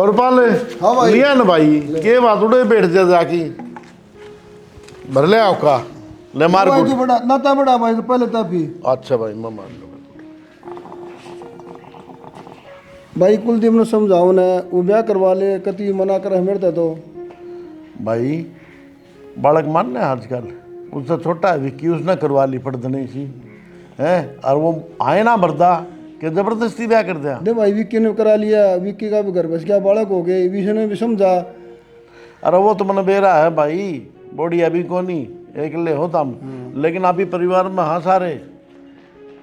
कौरपाल हाँ भाई। लिया ना भाई के बात उड़े बैठ जा जाकी भर ले आपका ले मार भाई कुट। की बड़ा ना ता बड़ा भाई तो पहले तब ही अच्छा भाई मैं मान लो भाई कुलदीप ने समझाओ ने वो ब्याह करवा ले कति मना कर मेरे तो भाई बालक मानना है आजकल उससे छोटा है विक्की उसने करवा ली पड़दने सी है और वो आए ना बरदा कि जबरदस्ती ब्याह कर दिया। दे भाई विक्की ने करा लिया, विक्की का भी घर बस क्या बालक हो गए, विषय ने भी समझा। अरे वो तो मन बेरा है भाई बॉडी अभी को नहीं एक ले होता हम लेकिन अभी परिवार में हाँ सारे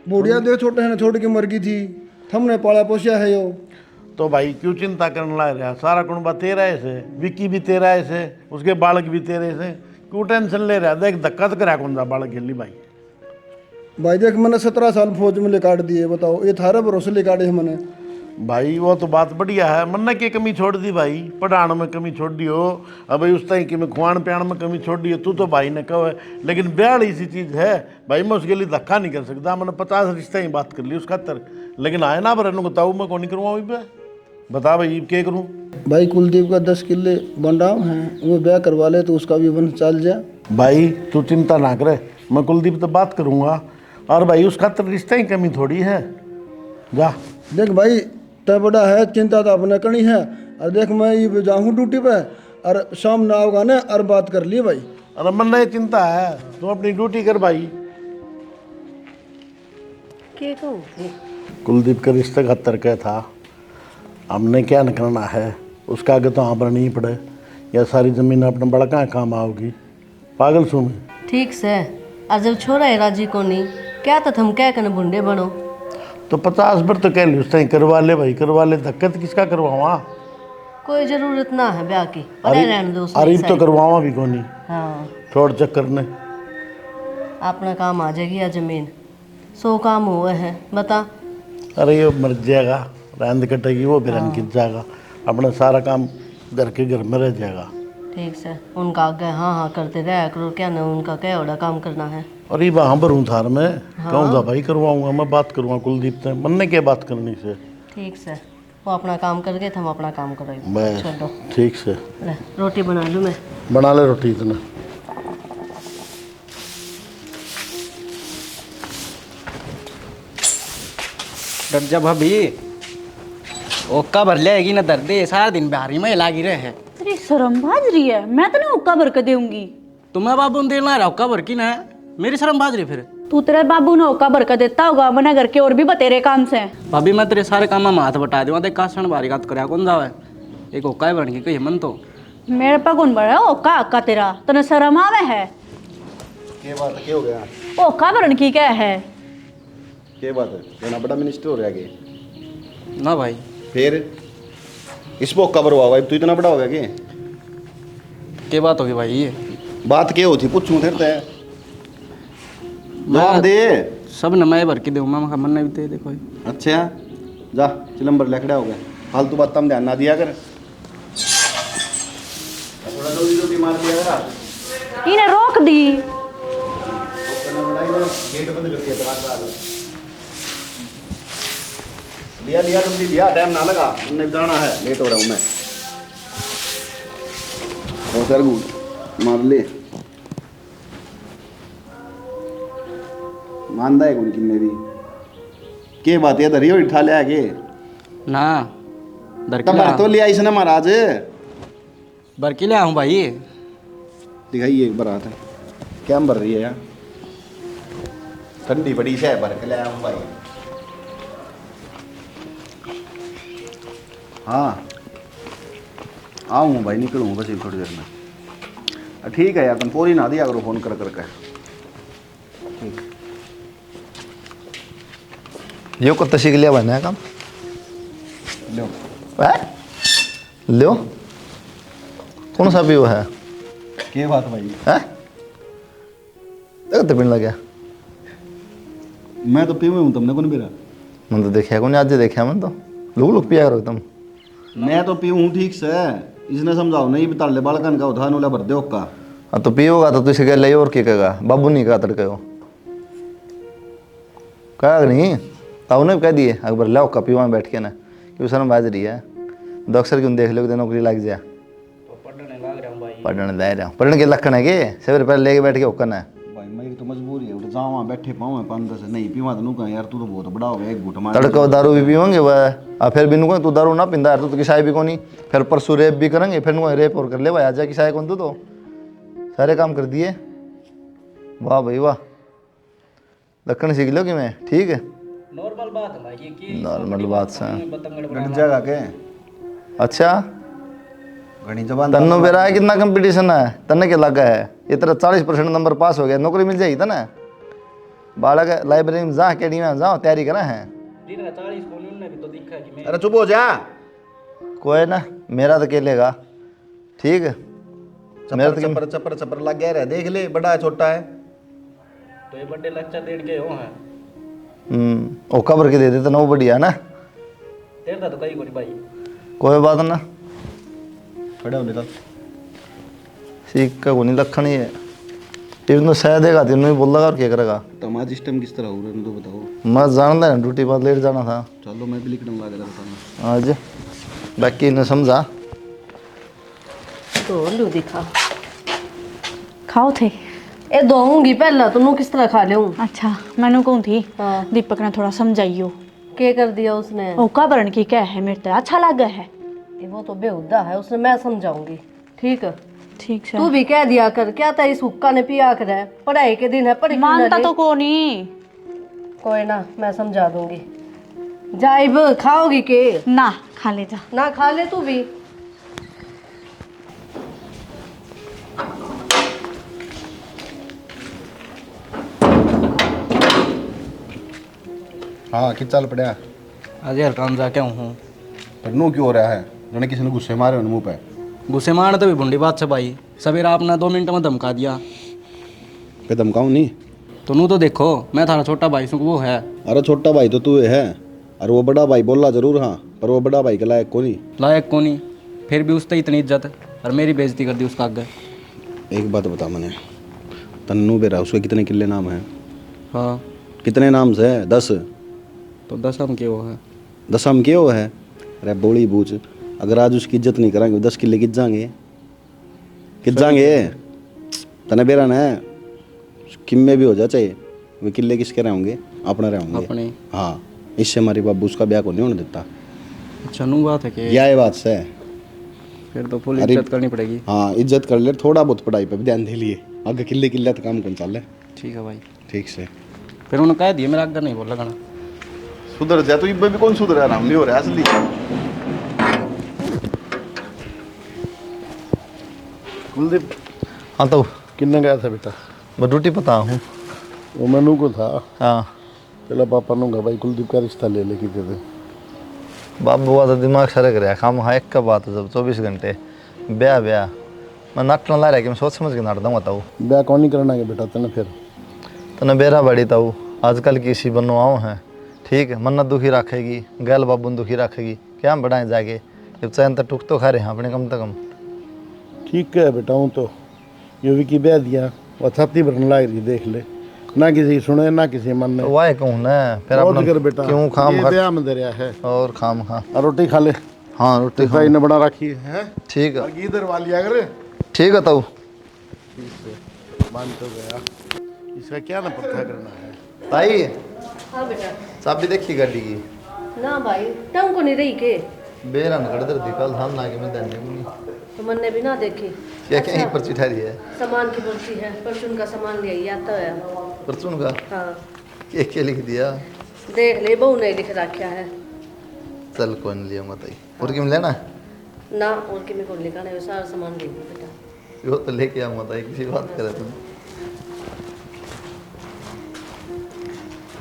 बुढ़िया देख छोटे है ना छोड़ के मर गई थी, हमने पाला पोसिया है यो। तो भाई क्यों चिंता करने ला रहा सारा कुंबा तेरा ऐसे विक्की भी तेरा ऐसे उसके बालक भी तेरे से क्यों टेंशन ले रहा देख धक्का तो करा कौन सा बालक के लिए भाई। भाई देख मैंने 17 साल फौज में ले काट दिए, बताओ ये थारे भरोसे ले काटे मैंने। भाई वो तो बात बढ़िया है मन ने की कमी छोड़ दी भाई पढ़ाने में कमी छोड़ दी हो अब भाई उस टाइम की मैं खुआन पियाण में कमी छोड़ दी हो तू तो भाई ने कहो लेकिन ब्याह ऐसी चीज़ है भाई मैं उसके लिए धक्का नहीं कर सकता मैंने 50 रिश्ते ही बात कर ली उसका तर लेकिन आए ना बरन बताऊँ मैं कौन नहीं करूँगा अभी बता भाई क्या करूँ। भाई कुलदीप का 10 किले बन रहा है, वो ब्याह करवा ले तो उसका भी वंश चल जाए। भाई तू चिंता ना करे मैं कुलदीप तो बात करूँगा और भाई उसका तो रिश्ते ही कमी थोड़ी है जा। देख भाई तय बड़ा है चिंता तो अपने करनी है, और देख मैं ये जाऊँ ड्यूटी पे और शाम ना आओगा ना और बात कर लिए भाई। अरे मन नहीं चिंता है तू अपनी ड्यूटी कर भाई। के कहूँ कुलदीप का रिश्ते का तर्क था हमने क्या न करना है उसका आगे तो आबर नहीं पड़े या सारी ज़मीन अपने बड़का काम आओगी पागल सुन। ठीक से और जब छोरा है राजी को नहीं क्या तो हम क्या करने बुंडे बनो तो 50 बार तो कह ली उस टाइम करवा ले भाई करवा ले धक्का तो किसका करवावा कोई जरूरत ना है ब्याह की पड़े रहने दो उसमें अरीब तो साइड। करवावा भी कोनी हाँ छोड़ चक्कर ने अपना काम आ जाएगी या जमीन 100 काम हुए हैं बता। अरे ये मर जाएगा रंद कटेगी वो भी रंग खिंच जाएगा अपना सारा काम घर के घर में रह जाएगा। ठीक से उनका आगे हाँ हाँ करते रहे करो क्या ना उनका क्या बड़ा काम करना है। और ये वहाँ पर हूँ थार में कहूँगा भाई करवाऊँगा मैं बात करूँगा कुलदीप से मन ने क्या बात करनी से। ठीक से वो अपना काम कर गए तो हम अपना काम करेंगे मैं छोड़ो ठीक से ले रोटी बना लूँ मैं बना ले रोटी इतना। डर जा भाभी ओक्का भर लेगी ना दर्द सारा दिन बिहारी में लागी रहे है। तेरी शर्म भाज रही है, मैं तो नहीं हुक्का भर के दूंगी। तुम्हें बाबू ने देना रहा ओक्का भर की ना मेरी शर्म भाज रही फिर। तू तेरे बाबू ने हुक्का भर के देता होगा, मना घर के और भी बतेरे काम से। भाभी मैं तेरे सारे काम में हाथ बटा दूंगा देख काशन बारी बात कराया कौन जावे एक ओक्का भरने की कही मन तो मेरे पे कौन बड़ा हुक्का हक्का तेरा तने शर्म आवे है। क्या बात है क्या हो गया हुक्का भरने की क्या है। क्या बात है इतना बड़ा मिनिस्टर हो रहा है ना भाई फिर इस पर कवर हुआ भाई तू इतना बड़ा हो गया कि क्या बात होगी भाई ये बात क्या होती पूछूं फिर तय जवाब दे। सब न मैं भर के दूँ मैं मन नहीं दे देखो अच्छा जा चिलम्बर लकड़ा हो गया फालतू बात तम ध्यान ना दिया कर थोड़ा जल्दी जल्दी मार दिया कर इन्हें रोक दी। गेट बंद करके लिया लिया जल्दी लिया टाइम ना लगा उन्हें जाना है लेट हो रहा हूँ मैं और सर गुड मार ले मानदा है कौन किन्ने दी के बात है धरी उठा ले आगे ना दर तब भर तो लिया इसने महाराज भर के ले आऊँ भाई दिखाइए एक बार आता क्या भर रही है यार ठंडी बड़ी से भर के ले आऊँ भाई। हाँ आऊँ भाई निकलूँ बस एक थोड़ी देर में। ठीक है यार तुम पूरी ना दिया करो फोन कर करके। ठीक यो कत सीख लिया बना काम लो लो कौन सा पीओ है क्या बात भाई हैं तो पीने लगा मैं तो पीवे हूँ तुमने कौन पीरा मन तो देखा कौन आज देखा मन तो लोग पिया करो तुम। मैं तो पीऊँ हूँ ठीक से इसने समझाओ नहीं बता ले बालकन का उठा नोला भर दे का। हाँ तो पियोगा तो तुझे ले और क्या कहेगा बाबू नहीं कहा तड़के हो कहा नहीं ताऊ ने कह दिए अकबर लाओ का पीवा बैठ के ना क्यों शर्म बाज रही है अक्सर क्यों देख लो कि नौकरी लग जाए। तो पढ़ने लग रहा हूँ भाई। पढ़ने दे रहा हूँ, पढ़ने के लक्षण है कि सवेरे पहले लेके बैठ के होकर है। भाई मेरी तो मजबूरी है, उठ जावा बैठे पाऊँ 5-10 नहीं पीवा तो कहा यार तू तो बहुत बड़ा हो गया, एक घूट मार तड़का दारू भी पीवेंगे वह फिर भी नुको तू दारू ना पिंदा यार, तू तो किसाई भी कोनी। फिर परसों रेप भी करेंगे, फिर नुको रेप और कर ले भाई, आजा किसाई कौन तू तो सारे काम कर दिए। वाह भाई वाह, लखन सीख लो कि मैं ठीक है। नॉर्मल बात है भाई ये कि नॉर्मल बात से घनी जगह के अच्छा घनी जबान तन्नो बेरा है, कितना कंपटीशन है तन्ने के लगा है। ये तेरा 40% नंबर पास हो गया, नौकरी मिल जाएगी ना। बालक लाइब्रेरी में जा, अकेडमी में जाओ, तैयारी करा है। दिन का 40 फोन ने भी तो दिखा कि मैं अरे चुप हो जा। कोई ना, मेरा तो केलेगा ठीक है। मेरा तो चप्पर चप्पर चप्पर लग गया रहा, देख ले बड़ा है छोटा है। तो ये बड़े लक्ष्य देड़ के हो हैं। ओ कबर के दे देते ना, वो बढ़िया है ना। तेरा तो कहीं कोई भाई। कोई बात ना, खड़े हो निकल। सीख का कोई लखन ही है। टीम तो शायद देगा, तीनों ही बोल लगा और क्या करेगा। तमाज इस टाइम किस तरह हो रहा है तो बताओ। मैं जानता है ड्यूटी बाद लेट जाना था चलो मैं भी लिखने लग रहा था। आज, बाकी ने समझा तो लू दिखा खाओ थे। ए दोऊंगी पहला तुम किस तरह खा लेऊं। अच्छा मैंने कहूँ थी हाँ। दीपक ने थोड़ा समझाइयो। क्या कर दिया उसने। ओका भरण की क्या है, मेरे तो अच्छा लगा है। ये वो तो बेहुदा है, उसने मैं समझाऊंगी ठीक है। ठीक से तू भी कह दिया कर, क्या था इस हुक्का ने पिया कर है, पढ़ाई के दिन है पढ़ क्यों ना मानता ले? तो को नहीं। कोई ना मैं समझा दूंगी। जाइब खाओगी के ना खा ले जा। ना खा ले तू भी। हाँ कि चल पड़ा आज यार काम जाके हूँ। पर नू क्यों हो रहा है, जाने किसी ने गुस्से मारे मुंह पे। गुस्से मारने तो भी भुंडी बात से भाई। सवेरा आपने 2 मिनट में धमका दिया। पे धमकाऊं नहीं। तो नू तो देखो मैं थारा छोटा भाई हूँ, वो है। अरे छोटा भाई तो तू है, और वो बड़ा भाई बोला जरूर हाँ, पर वो बड़ा भाई के लायक को नहीं। लायक को नहीं, फिर भी उससे इतनी इज्जत और मेरी बेइज्जती कर दी उसका आगे। एक बात बता मैंने, तन्नू बेरा उसके कितने किले नाम हैं। हाँ कितने नाम से है? 10। तो 10 हम क्यों है। 10 हम क्यों है। अरे बोली बूझ, अगर आज उसकी इज्जत नहीं कराएंगे 10 किले कित जाएंगे, कित जाएंगे। तने बेरा न किम में भी हो जा चाहे वे किले किसके रहे होंगे, अपने रहे होंगे अपने। हाँ, इससे हमारी बाबू उसका ब्याह को नहीं होने देता। अच्छा नू बात है कि यह बात से फिर तो फुल अरे- इज्जत करनी पड़ेगी। हाँ, इज्जत कर ले, थोड़ा बहुत पढ़ाई पे भी ध्यान दे लिए, आगे किले किले तो काम कौन चल। ठीक है भाई। ठीक से फिर उन्होंने कह दिया मेरा आगे नहीं बोल लगाना। सुधर जा, तो इब्बे भी कौन सुधर रहा, नहीं हो रहा असली। कुलदीप हाँ तो किन्ने गया था बेटा। मैं ड्यूटी पता हूँ। वो मनु को था, हाँ पहला पापा ने कहा भाई कुलदीप का रिश्ता ले लेके दे दे। बाबू हुआ तो दिमाग सरक रहा है, खाम हाँ एक का बात है जब 24 घंटे ब्याह ब्याह मैं नाटना ला रहा कि मैं सोच समझ के नाट दूंगा ताऊ। ब्याह कौन नहीं करना है बेटा तेने फिर। तने बेरा बड़ी ताऊ आजकल की इसी बनवाओ हैं ठीक है। मन्नत दुखी रखेगी, गैल बाबू दुखी रखेगी, क्या हम बढ़ाएं जाके। जब चैन तो टुक तो खा रहे हैं अपने कम से कम। ठीक है बेटा, हूँ तो ये भी की ब्याह दिया वो छाती भरने लग रही, देख ले ना किसी सुने ना किसी मन ने। तो वाह कहूँ ना फिर बहुत अपना कर बेटा, क्यों खाम ये खा ब्याह में दे रहा है। और खाम खा। और रोटी खा ले, हाँ रोटी खा भाई ने बना रखी है। ठीक है। और घी दरवा लिया कर। ठीक है ताऊ। मान तो गया, इसका क्या ना पता करना है। ताई हाँ बेटा। चाबी देखी गाड़ी की। ना भाई टंग को नहीं रही के बेरा न कर दी कल हम ना के मैं देने को नहीं। तो मन ने भी ना देखी। क्या क्या पर चिठा रही है सामान की पर्ची है, परचून का सामान लिया आता है। परचून का हाँ क्या लिख दिया। देख ले, बहू ने लिख रखा है। चल कोई नहीं लिया ताई। और क्यों लेना ना और कि मेरे को लिखा नहीं, सारा सामान ले बेटा। वो तो लेके आऊँगा ताई, किसी बात करे तुम।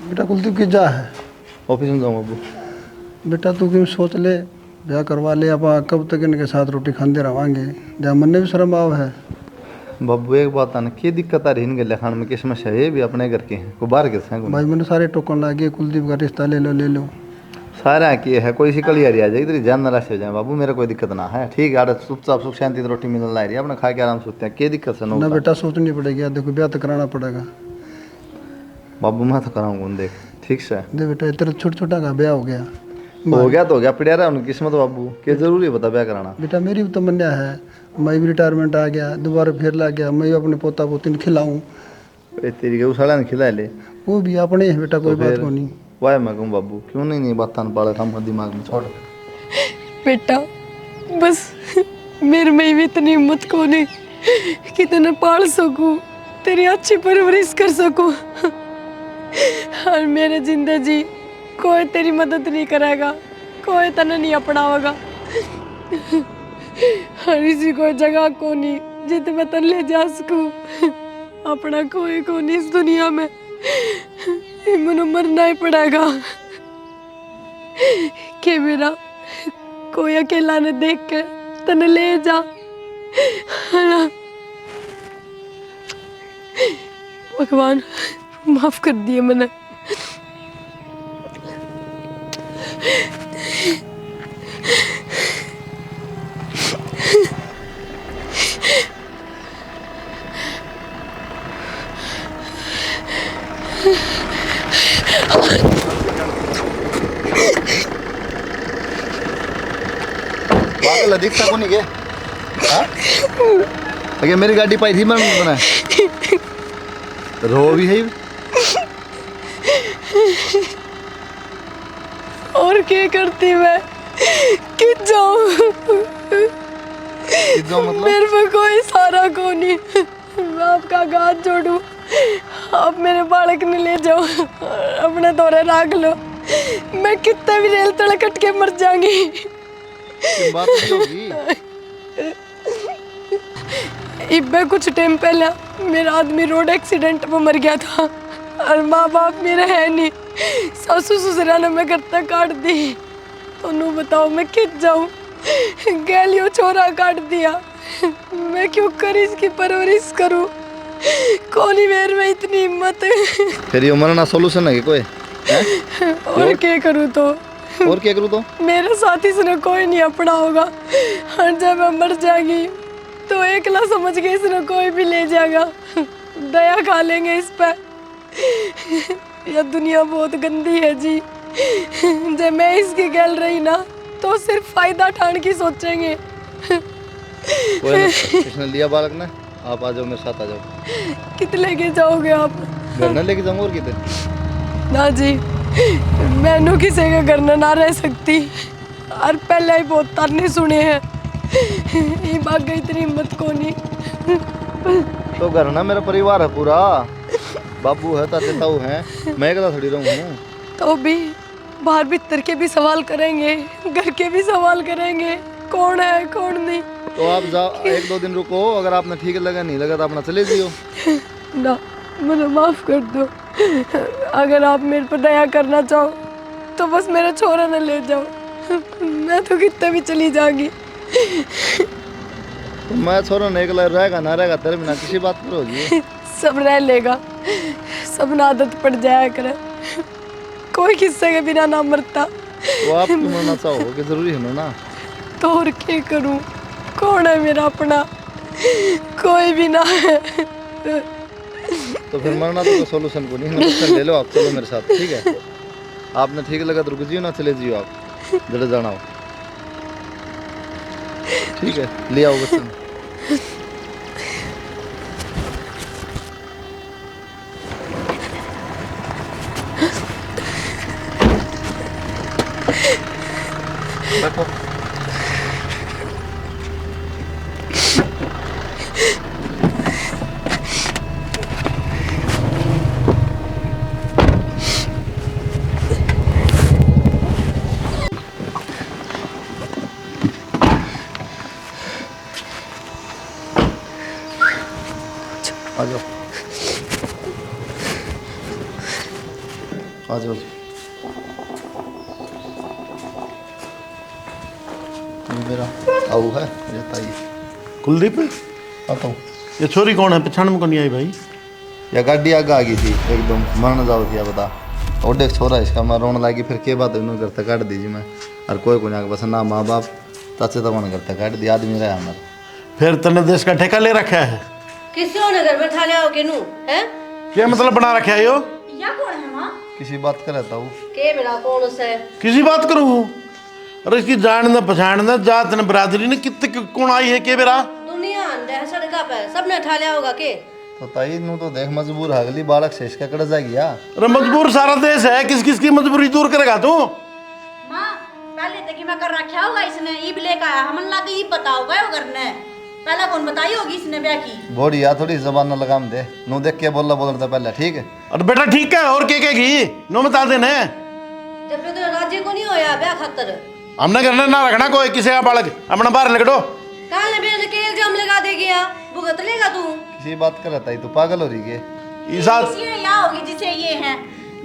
बेटा कुलदीप की जा है। ऑफिस में जाऊँगा अबू। बेटा तू क्यों सोच ले, ब्याह करवा ले, अब कब तक इनके साथ रोटी खाते रवांगे। जहाँ मन ने भी शर्म आव है। बब्बू एक बात है ना, क्या दिक्कत आ रही है इनके लिखान में, किस समस्या है। ये भी अपने घर के हैं, को बाहर के हैं। भाई मैंने सारे टोकन लागे कुलदीप का रिश्ता ले लो ले लो। सारा की है, कोई सी कलियारी आ जाए इधर जान न राशि हो जाए। बाबू मेरा कोई दिक्कत ना है, ठीक है। आड़े चुपचाप सुख शांति से रोटी मिलने ला रही है, अपने खा के आराम से सोचते हैं। क्या दिक्कत है ना बेटा सोचनी पड़ेगी, यार देखो ब्याह तो कराना पड़ेगा। बाबू मैं तो कराऊंगा देख, ठीक से। दे बेटा इतना छोटा छोटा का ब्याह हो गया, हो गया तो हो गया, पिड़िया रहा उनकी किस्मत बाबू, क्या जरूरी है बता ब्याह कराना। बेटा मेरी भी तमन्ना है, मैं भी रिटायरमेंट आ गया, दोबारा फिर ला गया, मैं भी अपने पोता पोती ने खिलाऊं। ए, तेरी के साला ने खिला ले वो भी अपने है बेटा, कोई बात फिर को नहीं। वाह मैं कहूँ बाबू क्यों नहीं बात पाला हम दिमाग में छोड़। बेटा बस मेरे में भी इतनी हिम्मत को नहीं कि तने पाल सकूं, तेरी अच्छी परवरिश कर सकूं। और मेरे जिंदगी जी कोई तेरी मदद नहीं करेगा, कोई तने नहीं अपनावेगा। और इसी कोई जगह को नहीं जित मैं तन ले जा सकूं। अपना कोई को नहीं इस दुनिया में, मनो मरना ही पड़ेगा। के मेरा कोई अकेला ने देख के तने ले जा। भगवान माफ कर दिए मैंने। पागल दिखता को नहीं के अगे मेरी गाड़ी पाई थी मैं बना रो भी है। और क्या करती मैं कि जाऊं मतलब मेरे पे कोई सहारा को नहीं। मैं आपका हाथ जोड़ू, आप मेरे बालक ने ले जाओ, अपने दौरे रख लो। मैं कितने भी रेल तले कट के मर जाऊंगी। बात नहीं होगी। इब्बे कुछ टाइम पहले मेरा आदमी रोड एक्सीडेंट में मर गया था और माँ बाप मेरे है नहीं, सासू ससुरा ने मैं घर तक काट दी। तो नू बताओ मैं कित जाऊँ, गैलियो छोरा काट दिया। मैं क्यों कर इसकी परवरिश करूँ, कौन ही मेरे में इतनी हिम्मत। फिर ये मरना सोल्यूशन है कि कोई और क्या करूँ तो और क्या करूँ तो मेरे साथी से कोई नहीं अपना होगा। और जब मैं मर जाएगी तो एकला समझ के इसने कोई भी ले जाएगा, दया खा लेंगे इस पे। यह दुनिया बहुत गंदी है जी। जब मैं इसकी गल रही ना तो सिर्फ फायदा ठान की सोचेंगे। कोई ना, किसने लिया बालक ने, आप आ जाओ मेरे साथ आ जाओ। कितने लेके जाओगे आप? घर न लेके जाऊंगा और कितने ना जी, मैनू किसी के घर न ना रह सकती और पहले ही बहुत ताने सुने हैं। ये बात इतनी हिम्मत को नहीं। तो घर ना मेरा परिवार है पूरा, बाबू है, ताते ताऊ हैं, मैं अकेला थोड़ी रहूं। तो भी बाहर भीतर के भी सवाल करेंगे, घर के भी सवाल करेंगे, कौन है कौन नहीं। तो आप जाओ, 1-2 दिन रुको, अगर आपने ठीक लगा नहीं लगा तो अपना चले जियो। ना मुझे माफ कर दो। अगर आप मेरे पर दया करना चाहो तो बस मेरा छोरा न ले जाओ, मैं तो कितने भी चली जाऊंगी। तो मैं छोरा नहीं अकेला रहेगा ना रहेगा तेरे बिना किसी बात पर होगी। सब रह लेगा, सब न आदत पड़ जाया करे, कोई किस्से के बिना ना मरता। तो आप क्यों मरना चाहो कि जरूरी है ना। तो और क्या करूं, कौन है मेरा अपना, कोई भी ना है। तो फिर मरना तो सोल्यूशन को नहीं, इंजेक्शन ले लो आप, चलो मेरे साथ, ठीक है। आपने ठीक लगा तो रुक जियो, ना चले जियो आप, जड़े जाना हो, ठीक है। ले आओ बच्चन। बैठो। आ जाओ आ जाओ। ये मेरा ताऊ है, ये ताई। कुलदीप, आता हूँ। ये छोरी कौन है, पहचान में कौन नहीं आई भाई? या गाड़ी आगे आ गई थी एकदम, मरने जाओ थी, बता। और देख छोरा इसका, मैं रोने लगी, फिर के बात इन्होंने घर तक काट दीजिए मैं, और कोई को नहीं बस ना माँ बाप चाचे तो मन घर तक काट दी, आदमी रहा हमारा। फिर तने देश का ठेका ले रखा है? किसी और ने घर बैठा लिया हो के नू है? क्या मतलब बना रखा है यो? या कौन है माँ? किसी बात कर रहता हूँ के बेड़ा कौन से किसी बात करूँ? अरे इसकी जानना पहचानना जात न बरादरी ने कितने कौन आई है के बेरा? दुनिया अंडे है सड़का पे सबने उठा लिया होगा के तो ताई नू तो देख मजबूर है अगली बालक शेष का कड़ जाएगी या अरे मजबूर सारा देश है, किस किस की मजबूरी दूर करेगा तू? माँ पहले तक मैं कर रखा होगा इसने ईब लेकर आया हमन लगे ईब बताओगा वो करने पहले कौन बताई होगी इसने ब्याह की बोड़ी या थोड़ी जबान न लगाम दे नू देख के बोल रहा पहले ठीक है अरे बेटा ठीक है और के कहेगी नो बता देने जब भी तो राज्य को नहीं होया ब्याह खातर हमने करना ना रखना कोई किसी का बालक अपना बाहर निकलो। काल ने बेल के इल्जाम लगा देगी या भुगत लेगा तू किसी बात कर रहता है तू पागल हो रही है ईसा इसलिए यहाँ होगी जिसे ये है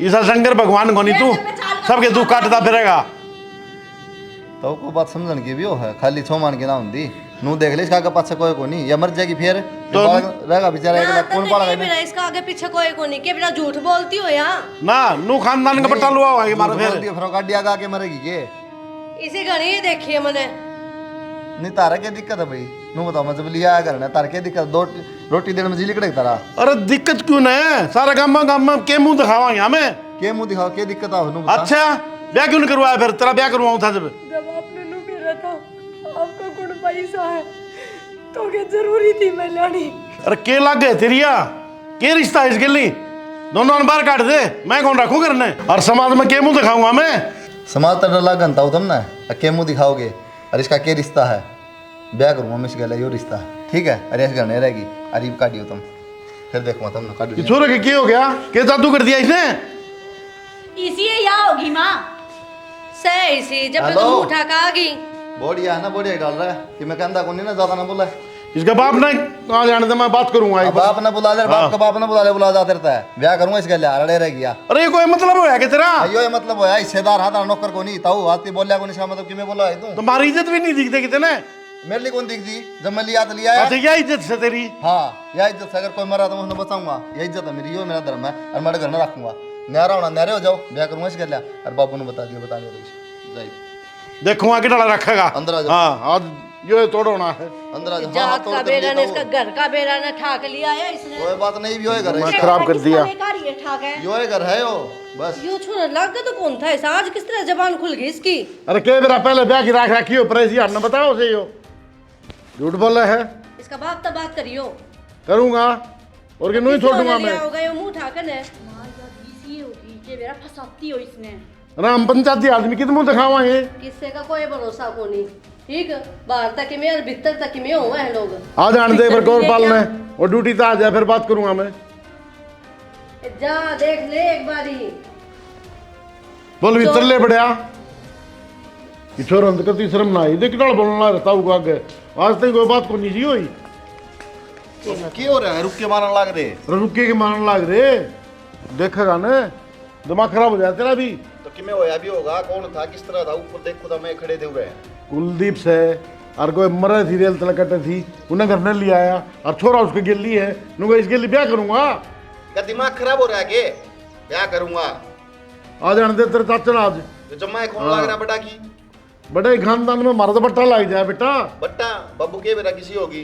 ईसा शंकर भगवान को नहीं तू सबके दुख काटता फिरेगा। तो को बात समझन की भी हो है खाली छो मान के ना हुंदी नू देख ले इसका आगे पाछे कोई को नहीं या मर जाएगी फिर तो रहेगा बेचारा एक लाख कौन पालेगा बेटा इसका आगे पीछे कोई को नहीं के बेटा झूठ बोलती हो या ना नू खानदान का पट्टा लुआ हुआ है मारा फिर फिर गाड़ी आगा के मरेगी के इसी घड़ी देखिए मैंने नहीं तारा क्या दिक्कत है भाई नू बताओ मैं जब लिया आया करना तारा क्या दिक्कत दो रोटी देने में जी लिकड़े तारा अरे दिक्कत क्यों न है सारा गाँव में के मुंह दिखावा हमें के मुंह दिखाओ क्या दिक्कत आ नू बता अच्छा ब्याह क्यों नहीं करवाया फिर तेरा ब्याह करवाऊं था जब जब आपने नु मेरा था आपका गुण पैसा है तो क्या जरूरी थी मैं लानी अरे के लग गए तेरिया के रिश्ता है इसके लिए दोनों बाहर काट दे मैं कौन रखूं करने और समाज में के मुंह दिखाऊंगा मैं समाज तर डला घंटा तुम ना के मुंह दिखाओगे और इसका क्या रिश्ता है ब्याह करूंगा मैं इसका यो रिश्ता है ठीक है अरे इस घर नहीं रहेगी अरीब काटियो तुम फिर देखो तुम ना काट छोरे के क्या हो गया के जादू कर दिया इसने इसी यहाँ होगी माँ सही सी जब हेलो। तुम उठा का आ गई बढ़िया है ना बढ़िया डाल रहा है कि मैं कहता कौन नहीं ना ज्यादा ना बोला इसका बाप ना कहाँ जाने दे मैं बात करूंगा एक अब बार। बाप ना बुला ले बाप का बाप ना बुला ले बुला जाते रहता है ब्याह करूंगा इसके लिए अड़े रह गया अरे ये कोई मतलब होया कि तेरा अयो ये मतलब होया हिस्सेदार हाथ नौकर को नहीं ताऊ आती बोलिया को नहीं इसका मतलब कि मैं बोला है तू तुम्हारी इज्जत भी नहीं दिखते कितने मेरे लिए कौन दिख दी जब मैं लिया तो लिया है अच्छा क्या इज्जत से तेरी हाँ यह इज्जत से अगर कोई मरा तो मैं उन्हें बचाऊंगा यह इज्जत है मेरी यो मेरा धर्म है और मैं घर में रखूंगा न्यारा होना न्यारे हो जाओ ब्याह करूंगा इसके लिए और बापू ने बता दिया देखो आगे डाला रखेगा अंदर आ जाओ। हाँ आज यो तोड़ना है अंदर आ जाओ हाँ, जात तोड़ का कर बेड़ा ने लेता इसका हूँ। घर का बेड़ा ने ठाक लिया है इसने कोई बात नहीं भी होए घर मैं है खराब कर दिया ये ठाक है यो है घर है यो बस यो छोरा लग तो कौन था ऐसा आज किस तरह जबान खुल गई इसकी अरे के मेरा पहले ब्याह की राख रखी हो पर यार न बताओ उसे यो झूठ बोल रहा है इसका बाप तो बात करियो करूंगा और कि नहीं छोड़ूंगा मैं होगा यो मुंह ठाकन है इसी होगी कि मेरा फंसाती हो इसने अरे हम पंचायती आदमी कितने मुंह दिखावांगे किससे का कोई भरोसा को नहीं ठीक बाहर तक में और भीतर तक में हुआ है लोग आ जान दे पर गौर पाल में और ड्यूटी तो आ जाए फिर बात करूंगा मैं जा देख ले एक बारी बोल भी चल ले बढ़िया कि छोरो अंत कति शर्म ना आई देख डाल बोलना रहता होगा आगे आज तक कोई बात को नहीं जी हुई की हो रहा है रुक के मारने लग रहे रुके के मारने लग रे देखेगा ना दिमाग खराब हो जाए तेरा भी तो कि मैं होया भी होगा कौन था किस तरह था ऊपर देख खुदा मैं खड़े थे हुए कुलदीप से और कोई मरे थी रेल तलकटे थी उन्हें घर में लिया आया और छोरा उसके गिल्ली है नुका इसके लिए ब्याह करूंगा क्या दिमाग खराब हो रहा है के क्या करूंगा आ जाने दे तेरे चाचा आज तो जम्मा कौन लग रहा बेटा की बड़े खानदान में मारा तो बट्टा लग जाए बेटा बट्टा बाबू के बेटा किसी होगी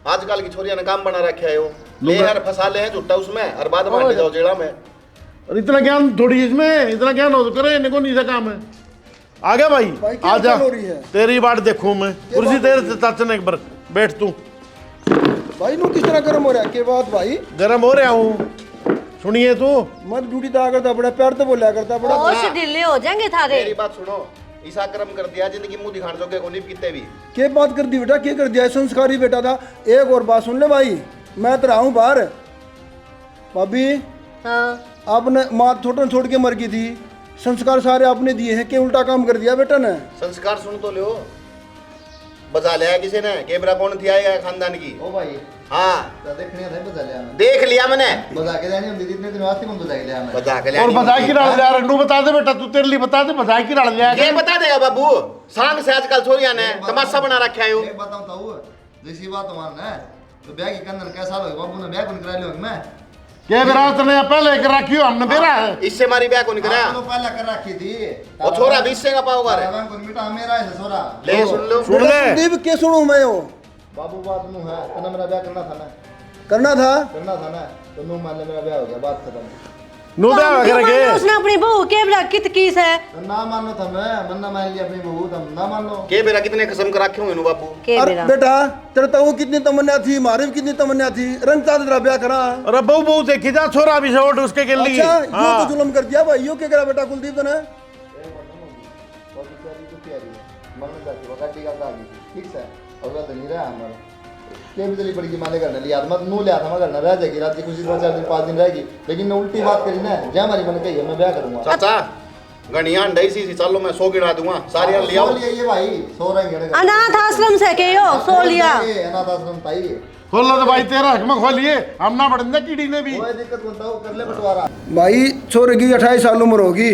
आजकल की छोरिया ने काम बना रखा है वो ले यार फंसा ले हैं झुट्टा उसमें और बाद में हट जाओ जेड़ा में और इतना ज्ञान थोड़ी इसमें इतना ज्ञान हो तो करे इनको नहीं सा काम है आ गया भाई भाई, क्या आ जा हो रही है? तेरी बात देखूं मैं कुर्सी तेरे चाचा ने एक बार बैठ तू भाई नु किस तरह गर्म हो रहा है के बात भाई गर्म हो रहा हूँ सुनिए तू मत ड्यूटी तो करता बड़ा प्यार तो बोला करता बड़ा होश ढीले हो जाएंगे थारे मेरी बात सुनो ईसा कर्म कर दिया जिंदगी मुंह दिखाने जोगे को नहीं कितने भी के बात कर दी बेटा के कर दिया संस्कारी बेटा था एक और बात सुन ले भाई मैं तो रहा हूँ बाहर भाभी हाँ आपने माँ छोड़ के मर गई थी संस्कार सारे आपने दिए हैं के उल्टा काम कर दिया बेटा ने संस्कार सुन तो लो बजा लिया किसी ने केबरा कौन थी आएगा खानदान की ओ भाई हाँ तो देखने थे बजा लिया मैं देख लिया मैंने बजा के जानी हम दीदी इतने दिन वास्ते कौन बजा के लिया मैं बजा के और लिया बधाई की डाल लिया रंडू बता दे बेटा तू तेरे लिए बता दे बधाई की डाल लिया ये बता देगा बाबू सांग से आजकल छोरिया ने तमाशा बना रखा है एक बताऊं ताऊ जैसी बात मानना है तो ब्याह की कंदन कैसा हो बाबू ने ब्याह कौन करा लियो मैं के विरासत ने पहले कर रखी हो हमने बेरा है इससे हमारी ब्याह कौन कराया आपने पहले कर रखी थी वो छोरा बीस से का पाओगा रे कौन बेटा मेरा है छोरा ले सुन लो सुन ले संदीप के सुनूं मैं वो बाबू बात नू है तो मेरा ब्याह करना था ना करना था तो नू मान ले मेरा ब्याह हो गया बात खत्म नो ब्याह क्यों करे माना के उसने अपनी बहू के बड़ा कित किस है तो ना मानो था मैं मन्ना मान लिया अपनी बहू तुम ना मानो के बेरा कितने कसम कर रखे होंगे बापू के अरे मेरा बेटा तेरे तो कितनी तमन्ना थी, हमारी भी कितनी तमन्ना थी, रंग चांद तेरा ब्याह करा। अरे बहू बहू देखी जा छोरा भी छोड़ उसके के लिए। अच्छा यो तो जुल्म कर दिया भाई, यो क्या करा बेटा कुलदीप ने? ठीक है और तो नहीं रहा हमारा के भी चली पड़ी की माने करने लिया मत नू लिया था मैं करना रह जाएगी रात की खुशी 2-4 दिन 5 दिन रहेगी, लेकिन ने उल्टी बात करी ना जय हमारी मन कही है मैं ब्याह करूंगा। चाचा गणिया अंडई सी चलो मैं 100 गिना दूंगा सारी ले आओ ये भाई 100 रहेंगे अनाथ आश्रम से के यो सो लिया अनाथ आश्रम ताई खोल लो तो भाई तेरा हक में खोलिए, हम ना बढ़ने कीड़ी ने भी। कोई दिक्कत बनता हो कर ले बंटवारा। भाई छोरे की 28 साल उम्र होगी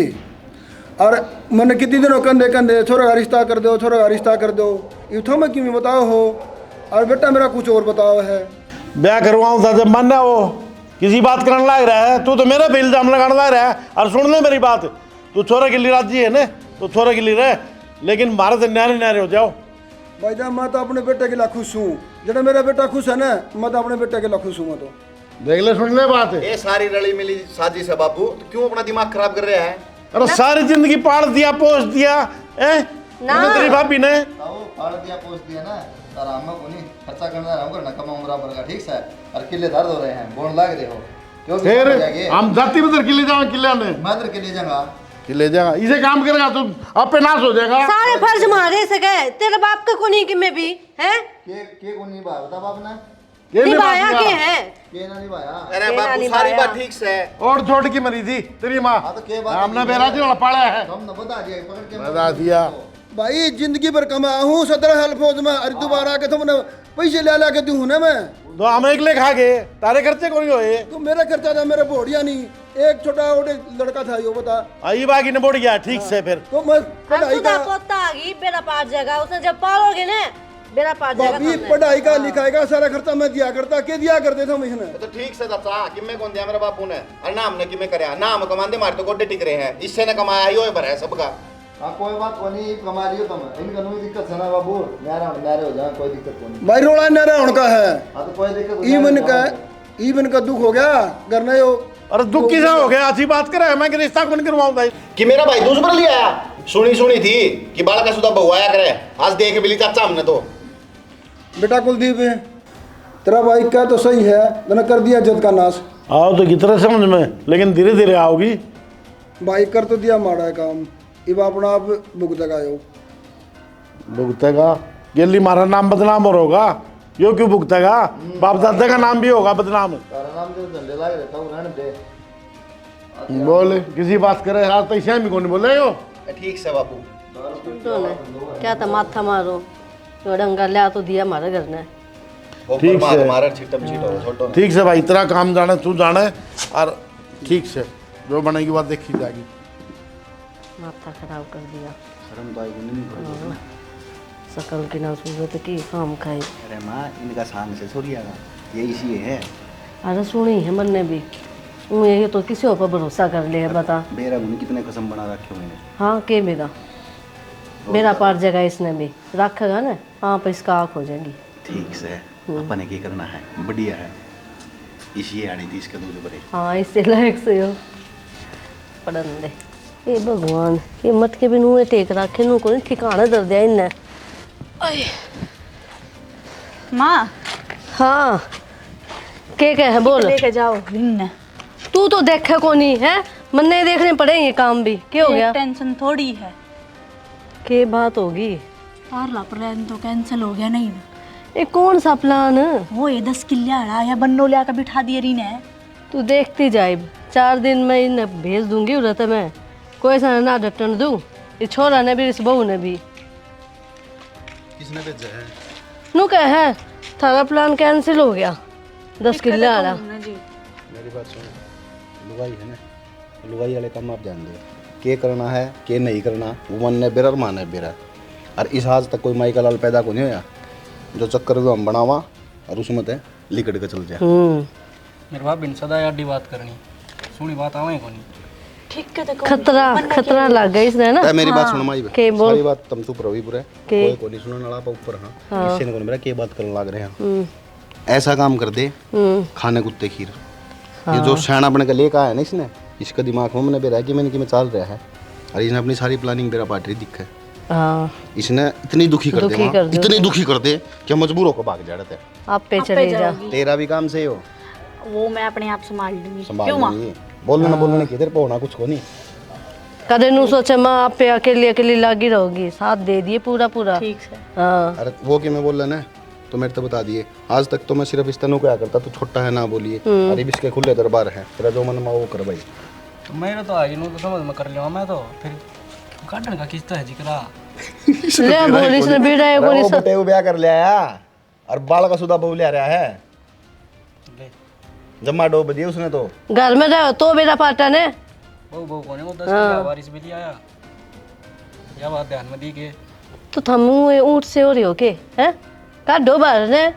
और मैंने कितनी दिनों कंधे कंधे छोरे का रिश्ता कर दो, छोरे का रिश्ता कर दो, इथों में क्यों बताओ हो, और बेटा मेरा कुछ और बताओ है। ब्याह करवाऊं था जब मानना वो किसी बात करने लग रहा है, तू तो मेरे पे इल्जाम लगाने लग रहा है। और सुन ले मेरी बात, तू छोरे के लिए राजी है ना तो छोरे के लिए रह, लेकिन भारत से न्यारे न्यारे हो जाओ। भाई साहब मैं तो अपने बेटे के लिए खुश हूँ, जब मेरा बेटा खुश है ना मैं तो अपने बेटे के लिए खुश हूँ। मैं तो देख ले सुन ले बात है। ये सारी रली मिली साजिश है बापू, तो क्यों अपना दिमाग खराब कर रहा है? अरे सारी जिंदगी पाल दिया पोस दिया तेरी भाभी ने। पाल दिया पोस दिया ना आराम में कोनी खर्चा करना आराम करना कमाऊं बराबर का, ठीक है। और किले दर्द हो रहे हैं, बोन लाग रहे हो क्यों? फिर हम जाति बदर किले जाओ, किले ने मैं इधर के लिए जाऊंगा, किले जाएगा, इसे काम करेगा तो आप पे नाश हो जाएगा। सारे फर्ज मारे सके तेरे बाप का कोनी कि मैं भी है के को नहीं बता बाप ने ये नहीं निभाया बात के किया। है के ना निभाया। अरे के बापू नानी सारी माया। बात ठीक से है। और छोड़ की मरी थी तेरी माँ, हाँ तो के बात हमने बेराजी वाला पाला है। तुम न बता दिया पकड़ के बता दिया। भाई जिंदगी भर कमा हूँ 17 साल फौज में, अरे दोबारा के तुमने पैसे ले ला के दूँ ना मैं, तो हम एक ले खा गए, तारे खर्चे को नहीं होए। तो मेरा खर्चा था, मेरा बोढ़िया नहीं, एक छोटा और एक लड़का था यो बता, आई बागी ने बोल गया ठीक से फिर। तो मैं हम पढ़ाई खुदा का पोता आ गई बेरा पार जाएगा, उसने जब पालोगे ना बेरा पार जाएगा भाभी सामने। पढ़ाई का लिखाई का सारा खर्चा मैं दिया करता, के दिया करते थे इसने। तो ठीक से चाचा किम्मे कौन दिया मेरे बापू ने, और ना हमने किम्मे करया ना हम कमांदे मारे तो गोड्डे टिक रहे हैं, इससे ने कमाया यो भर है सबका। हाँ कोई बात को नहीं कमा लियो तुम, इनका कोई दिक्कत है ना बाबू, नारे हो जाए कोई दिक्कत को नहीं। भाई रोड़ा नारा उनका है, हाँ तो कोई दिक्कत ईवन का दुख हो गया करना यो। अरे दुख किसा हो गया, अच्छी बात करे मैं रिश्ता कौन करवाऊंगा। कि मेरा भाई दूसरा लिया आया, सुनी थी कि बालक का सुधा बहु आया करे, आज देख बिली चाचा हमने तो। बेटा कुलदीप तेरा भाई क्या तो सही है, मैंने कर दिया जद का नाश। आओ तो कितना समझ में, लेकिन धीरे धीरे आओगी। भाई कर तो दिया माड़ा है काम, अब अपना आप भुगतेगा यो। भुगतेगा गेली मारा नाम बदनाम और होगा, यो क्यों भुगतेगा, बाप दादा का नाम भी होगा बदनाम। तारा नाम जो झंडे लागे रहता हूँ रहने दे। बोले किसी बात करे आज तो इसे भी कौन बोले यो। ठीक से बापू। क्या था माथा मारो जो डंगा लिया तो दिया हमारे घर ने। ठीक से। हमारा छिटम छिटो छोटो ना। ठीक से भाई तेरा काम जाने तू जाने, और ठीक से जो बनेगी बात देखी जाएगी। माथा खराब कर दिया, शर्म तो आएगी नहीं। सकल की ना सूरत की काम खाई। अरे माँ इनका शान से छोड़िएगा, ये इसी है। अरे सुनी है मन ने भी, ये तो किसी पर भरोसा कर ले बता। बेरा मुनि कितने कसम बना रखे मैंने। हाँ के मेरा पार जगह इसने भी रखेगा ना, हाँ पर इसका आँख हो जाएगी। ठीक से अपने क्या करना है, बढ़िया है, इसी आड़ी थी इसका दूध बड़े। हाँ इससे लायक से हो पढ़न दे। ये भगवान ये मत के बिनू टेक रखे नू को ठिकाना दर दिया इन्हें। माँ हाँ के है बोल, लेके जाओ इन तू तो देखे को नहीं है, मन्ने देखने पड़े ये काम भी। क्या हो गया, टेंशन थोड़ी है, के बात होगी। पार्ला प्लान तो कैंसिल हो गया नहीं ना। ये कौन सा प्लान, वो ये 10 किले आड़ा या बन्नो लिया कर बिठा दिए री ने। तू देखती जाए 4 दिन में इन्हें भेज दूंगी उधर मैं, कोई सा ना डटन दूँ। ये छोरा ने भी इस बहू ने भी। किसने भेजा है? नू कह है थारा प्लान कैंसिल हो गया, 10 किले आड़ा। मेरी बात सुनो, लुगाई है ना, लुगाई वाले काम आप जान दो, के करना है के नहीं करना, वो मन ने बेरर मान है बेरर। और इस आज तक कोई माई का लाल पैदा को नहीं होया जो चक्कर में हम बनावा और उसमें ते लिकड़ के चल जाए। मेरे बाप बिन सदा यार बात करनी, सुनी बात आवे को नहीं। ठीक है देखो खतरा लग गई इसने ना। मेरी बात सुनो माई, के बोल सारी बात तुम चुप रहो पूरे, कोई को नहीं सुनने वाला पर ऊपर। हाँ इससे ने मेरा के बात करने लग रहे हैं, ऐसा काम कर दे खाने कुत्ते खीर। ये जो सैन अपने का लेकर आया ना इसने, इसका दिमाग में बेरा है कि मैंने कि मैं चल रहा है, और इसने अपनी सारी प्लानिंग मेरा पार्टी दिखा है। हाँ इसने इतनी दुखी कर दे दुखी वहाँ, कर दे इतनी दुखी कर दे कि हम मजबूर होकर भाग जा रहे थे। आप पे चले जा। तेरा भी काम सही हो, वो मैं अपने आप संभाल लूंगी। संभाल क्यों माँ? लेंगी। बोलने किधर पे होना कुछ को नहीं। कदे नू सोचे माँ आप पे अकेली अकेली लागी रहोगी, साथ दे दिए पूरा पूरा। ठीक है। हाँ अरे वो कि मैं बोल रहा ना, तो मेरे तो बता दिए। आज तक तो मैं सिर्फ इस तनु क्या करता, तो छोटा है ना बोलिए, अरे इसके खुले दरबार है, तेरा जो मन में वो कर भाई। तो मेरे तो आगे तो समझ में कर लिया मैं तो, फिर काटने का किस्ता है जिक्रा। ले बोल इसने बीड़ा है अरे बोल वो बेटे वो ब्याह कर लिया है, और बाल का सुधा बहू ले रहा है, जम्मा डोब दिए उसने तो। घर में रहो तो मेरा पाटन है। बहु कोने वो 10 की बारिश भी लिया आया, क्या बात ध्यान में दी के। तो थम ऊँट से हो रही हो के हैं? काटो बाहर ने।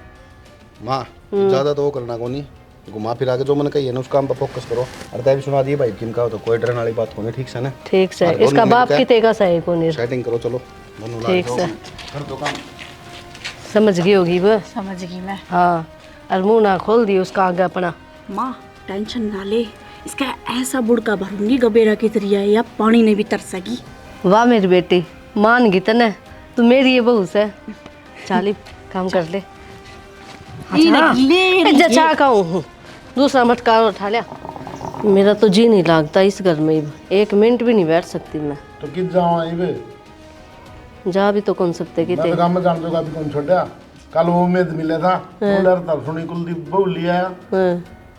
माँ ज्यादा तो वो करना को नहीं, घुमा फिरा के जो मन कही है ना उस काम पर फोकस करो। अरे तय भी सुना दिए भाई किन का हो, तो कोई डरने वाली बात होनी, ठीक से ना? ठीक से अरे इसका दोनों बाप मिलकर की तेगा सही को नहीं। सेटिंग करो, चलो दोनों लाग ठीक जाओ, से कर दो काम। समझ गई होगी वो। समझ गई मैं। हाँ और मुँह ना खोल दी उसका आगे अपना। माँ टेंशन ना ले, इसका ऐसा बुड़का भरूंगी गबेरा की तरिया या पानी नहीं भी तरसेगी। वाह मेरी बेटी, मान गई तने, तू मेरी ये बहू से। चाली काम कर ले। जचा का हूँ, दूसरा मटका उठा लिया। मेरा तो जी नहीं लगता इस घर में, एक मिनट भी नहीं बैठ सकती मैं। तो कित जाओ आई बे, जा भी तो कौन सकते कि मैं तो काम में जान दूंगा, अभी कौन छोड़ा। कल वो उम्मीद मिले था, डर था सुनी कुलदीप बहू लिया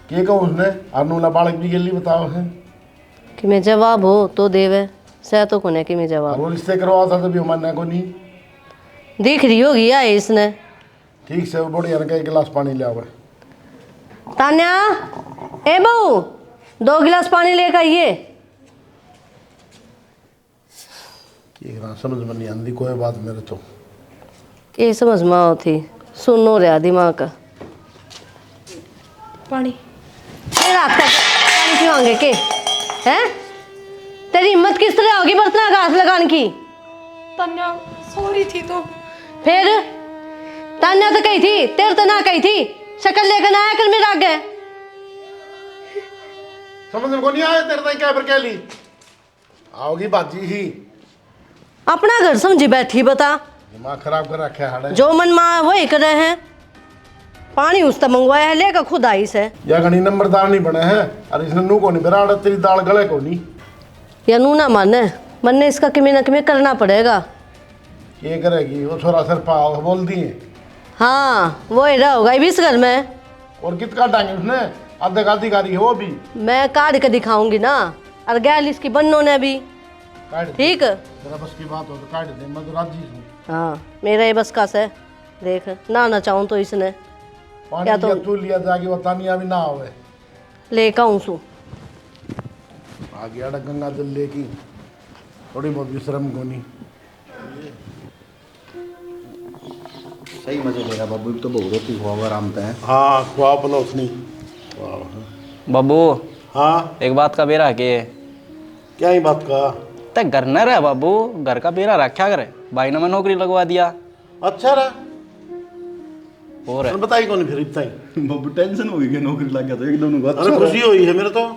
के कहूँ उसने, अनुला बालक भी गेली बताओ है कि मैं जवाब हो तो देवे सह तो कोने कि मैं जवाब वो रिश्ते करवा था तभी हमारे को नहीं। दिख रही होगी या इसने। ठीक से वो बड़ी यार का एक गिलास पानी ले आवे। तान्या ए बहू 2 गिलास पानी लेकर आइए। एक ना समझ में नहीं आती कोई बात मेरे तो। ये समझ में आओ थी, सुनो रहा दिमाग का। पानी पानी पीवांगे के हैं? तेरी हिम्मत किस तरह होगी बर्तन घास लगाने की? तन्या सॉरी थी तो। फिर तान्या तो कही थी, तेरे तो ना कही थी, शक्ल लेकर ना आया कर मेरे आगे। समझ में को नहीं आया तेरे ताई क्या पर कह ली आओगी बाजी ही। अपना घर समझी बैठी बता, दिमाग खराब कर रखा है। जो मन माँ वही कर रहे हैं। पानी उससे मंगवाया है, लेकर खुद आई से। या घनी नंबरदार नहीं बने हैं, अरे इसने नू को नहीं बेरा तेरी दाल गले को नहीं। या नू ना माने मन्ने इसका किमें ना किमें करना पड़ेगा। ये करेगी वो छोरा सर पाओ बोल दिए। हाँ वो ही रहा होगा इस घर में। और कित काटांगे उसने, आधे का अधिकारी है वो भी। मैं काट के दिखाऊंगी ना, और गैल इसकी बन्नों ने भी। काट दे। ठीक तेरा बस की बात हो तो काट दे, मैं तो राजी हूँ। हाँ मेरा ये बस का से देख ना चाहूँ तो इसने पानी या तो- लिया तू लिया जाके वो तानिया भी ना आवे। लेकर आऊँ सू। आ गया गंगा जल लेकी, थोड़ी बहुत भी शर्म को नहीं। सही मजे ले रहा बाबू, तो बहुत रोटी हुआ हुआ आराम है। हाँ खुआ पलोसनी। बाबू हाँ एक बात का बेरा के, क्या ही बात का। ते घर न रहे बाबू, घर का बेरा रखा करे, भाई ने मैं नौकरी लगवा दिया। अच्छा रहा और तो बताई कौन फिर इतना ही। बाबू टेंशन हो गई, नौकरी लग गया तो एकदम बात। अरे खुशी हुई है मेरे तो,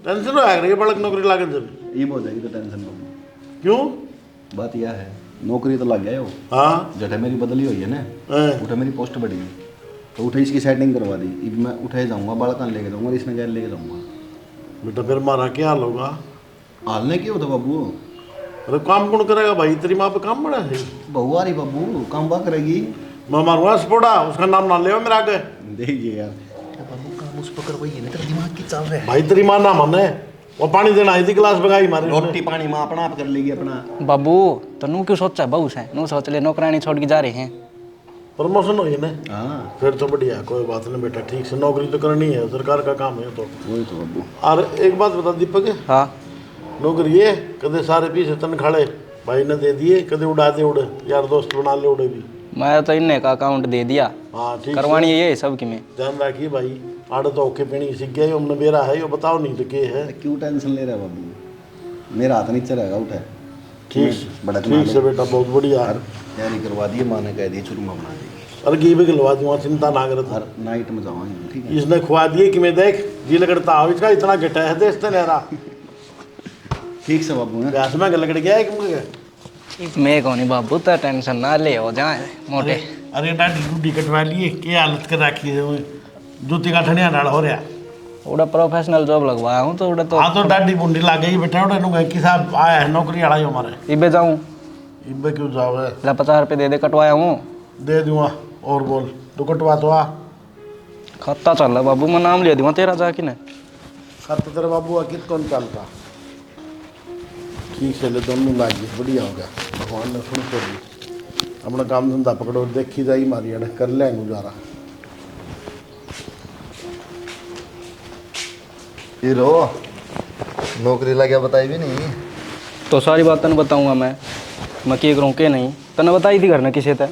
टेंशन हो गया बड़क नौकरी लागे जब। ये हो जाएगी तो टेंशन बाबू। क्यों? बात यह है नौकरी तो लग गया हो, हाँ जटे मेरी बदली हुई है ना, हाँ। उठे मेरी पोस्ट बढ़ी गई, तो उठे इसकी सेटिंग करवा दी। अब मैं उठे जाऊंगा, बालकान लेके जाऊंगा, इसमें गैर लेके जाऊंगा। बेटा फिर मारा क्या हाल होगा? हाल ने क्यों था बाबू? अरे काम कौन करेगा भाई, तेरी माँ पे काम बड़ा है। बहू आ रही बाबू, काम बा करेगी। मैं मारूंगा स्पोड़ा, उसका नाम ना ले मेरे आगे। देखिए यार बाबू, काम उस पर करवाइए ना, तेरा दिमाग की चाल रहा है। भाई तेरी माँ ना माने, वो पानी देना आई थी गिलास बगाई मारे। रोटी पानी माँ अपना आप कर लेगी अपना। बाबू तो नू क्यों सोचा बहू से, नू सोच ले नौकरानी छोड़ के जा रहे हैं। प्रमोशन हुई ना, हाँ फिर तो बढ़िया, कोई बात नहीं बेटा, ठीक से नौकरी तो करनी है, सरकार का काम है तो। वही तो बाबू। और एक बात बता दीपक, हाँ नौकरी है कदे सारे पीछे तन खड़े भाई ने दे दिए, कदे उड़ा दे उड़े, यार दोस्त बना ले उड़े भी। मैं तो इन्हें का अकाउंट दे दिया, हाँ ठीक करवानी है ये सब की में। ध्यान रखिए भाई, आड़े तो ओके पीनी सीख गया, हमने मेरा है यो बताओ नहीं तो के है। क्यों टेंशन ले रहा है बाबू, मेरा हाथ नीचे रहेगा। उठे ठीक बड़ा ठीक से बेटा, बहुत बढ़िया। तैयारी करवा दिए, माँ ने कह दी चुरमा बना देगी। और घी भी खिलवा दूंगा, चिंता ना कर तू। और नाइट में जावांगे, ठीक है? इसने खुआ दिए कि मैं देख जी लगड़ता हो इसका इतना घटा है देश तेरा ठीक से बाबू हैं? गैस में लगड़ गया है कि मुझे मैं कौन ही बाबू तो टेंशन ना ले हो जाए मोटे। अरे डाडी डूडी कटवा लिए क्या हालत कर रखी है वो, जूती का ठनिया डाल हो रहा। उड़ा प्रोफेशनल जॉब लगवाया हूँ तो उड़ा तो हाँ तो डाडी बुंडी लाग गई बेटा, उड़ा नुगा कि साहब आया है नौकरी वाला ही हमारे। इबे जाऊँ इब्बे क्यों जाओ है? ला 50 रुपये दे दे कटवाया हूँ। दे दूंगा और बोल तू कटवा तो आ। खाता चल रहा बाबू, मैं नाम ले दूँगा तेरा जाके ना। खत तेरे बाबू कित कौन चलता ठीक से ले दोनों लाग गए, बढ़िया हो गया। भगवान ने सुन तो दी, अपना काम धंधा पकड़ो, देखी जाई मारी अड़े कर लेंगे गुजारा। ये रो नौकरी लगा बताई भी नहीं। तो सारी बात तने बताऊँगा मैं क्या करूँ के नहीं तने बताई थी घर में किसे थे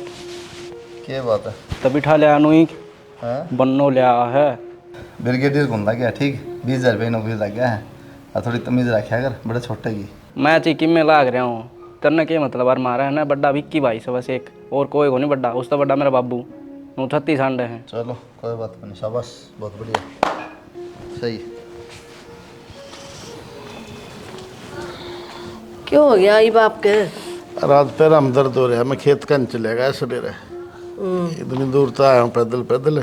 क्या बात है? तभी ठा लिया नु हाँ बन्नो लिया है। ब्रिगेडियर कौन लग गया? ठीक 20,000 रुपये नौकरी लग गया है और थोड़ी तमीज़ रखा कर, बड़े छोटे की। मैं चिकी में लाग रहा हूँ तेने के मतलब यार मारा है ना बड्डा विक्की भाई से बस एक और कोई को नहीं बड्डा, उसका बड्डा मेरा बाबू 36 अंडे हैं। चलो कोई बात नहीं, शाबाश बहुत बढ़िया सही। क्यों हो गया ये बाप के? रात पैर हम दर्द हो रहा है, मैं खेत कन चलेगा ऐसे डेरे इतनी दूर तो आया हूँ पैदल पैदल,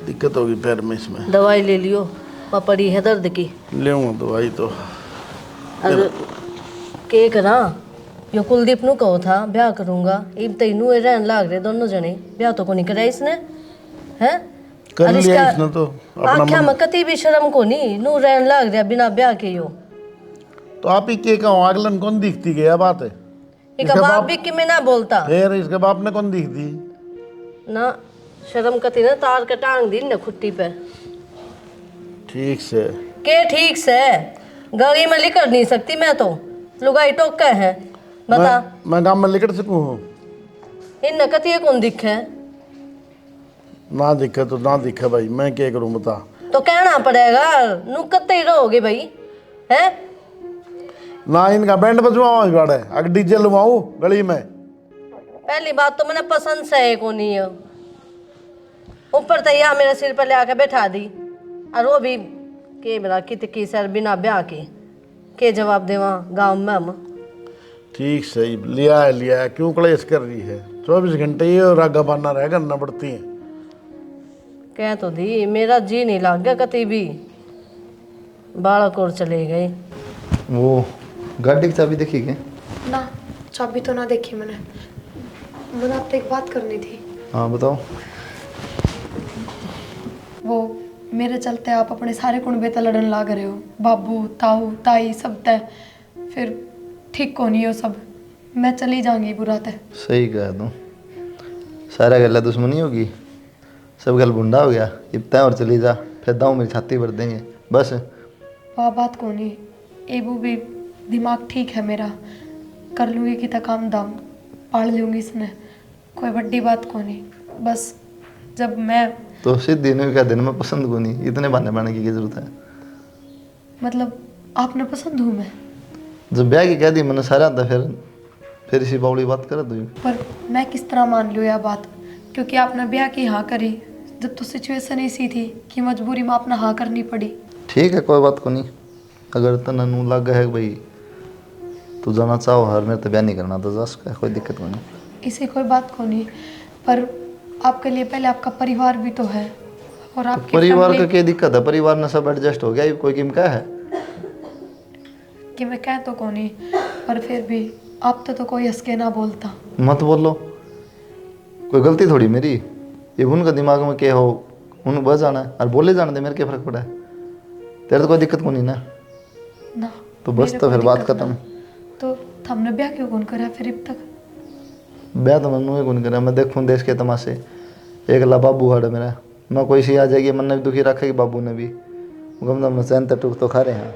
दिक्कत होगी पैर में। इसमें दवाई ले लियो, पड़ी है दर्द की। ले दवाई तो अरे के करा यो कुलदीप नु कहो था ब्याह करूंगा, इब तैनू रहन लाग रहे दोनों जने, ब्याह तो को नहीं करा इसने हैं? कर लिया इसने तो आख्या में कति भी शर्म को नहीं, नू रहन लाग रहा बिना ब्याह के यो। तो आप ही के कहूँ अगलन कौन दिखती गया बात है? इका बाप भी कि मैं ना बोलता फिर इसके बाप ने कौन दिख दी ना, शर्म कति ना तार के टांग दी न खुट्टी पे। ठीक से के ठीक से गली में लिकर नहीं सकती मैं तो, लुगाई टोक है बता। मैं गाँव में लिकट सकूँ हूँ? इन कति कौन दिखे? ना दिखे तो ना दिखे भाई, मैं क्या करूँ बता। तो कहना पड़ेगा नू कत्ते ही रहोगे भाई हैं? ना इनका बैंड बजवाओ गाड़े अगर डीजे लुवाऊँ गली में। पहली बात तो मैंने पसंद से है को नहीं है, ऊपर तो यहाँ मेरे सिर पर ले आकर बैठा दी, और वो भी के मेरा कित की सर बिना ब्याह के जवाब देवा गाँव में हम। ठीक सही लिया है क्यों क्लेश कर रही है? 24 घंटे ये रागा बाना रह करना पड़ती है। कह तो दी मेरा जी नहीं लग गया कति भी, बालक और चले गए। वो गाड़ी की चाबी देखी क्या? ना चाबी तो ना देखी मैंने, मुझे आपसे एक बात करनी थी। हाँ बताओ। वो मेरे चलते आप अपने सारे कुंबे ते लड़न लाग रहे हो, बाबू ताऊ ताई सब तय, फिर ठीक को नहीं हो सब, मैं चली जाऊंगी बुरा तय। सही कहा तू, सारा गला दुश्मनी होगी, सब गल बुंडा हो गया, इब्ता और चली जा, फिर दाऊ मेरी छाती भर देंगे बस। वह बात को नहीं, एबू भी दिमाग ठीक है मेरा, कर लूँगी कि तक काम दाम पाल लूँगी इसने, कोई बड़ी बात को नहीं। बस जब मैं तो सीधी नहीं क्या दिन में पसंद को नहीं, इतने बहाने बनाने की क्या जरूरत है? मतलब आपने पसंद हूँ मैं, जब ब्याह की कह दी मैंने सारा था, फिर इसी बावड़ी बात कर तू। पर मैं किस तरह मान लूँ यह बात, क्योंकि आपने ब्याह की हाँ करी, जब तो सिचुएशन ऐसी थी कि मजबूरी में आपने हाँ करनी पड़ी। ठीक है कोई बात को नहीं, अगर तना नू लग है भाई तू जाना चाहो हर मेरे तो ब्याह नहीं करना तो जा सकता है, कोई दिक्कत नहीं। इसे कोई बात को नहीं, पर आपके लिए पहले आपका परिवार भी तो है, और आपके परिवार का family- क्या दिक्कत है? परिवार ने सब एडजस्ट हो गया, ये कोई किम का है कि मैं कह तो को नहीं, पर फिर भी आप तो कोई हंस के ना बोलता। मत बोलो, कोई गलती थोड़ी मेरी, ये उनका दिमाग में क्या हो उन बस जाना है और बोले जाने दे, मेरे क्या फर्क पड़ा है? तेरे तो कोई दिक्कत को नहीं ना, ना तो बस मेरे तो को फिर बात दिक्कत खत्म। ना। तो हमने ब्याह क्यों कौन करा फिर अब तक? ब्याह तो मैंने कौन करा, मैं देखूँ देश के तमाशे, एक ला बाबू हड़ मेरा, मैं कोई सी आ जाएगी मन ने भी दुखी रखेगी, बाबू ने भी गम चैन टूक तो खा रहे हैं।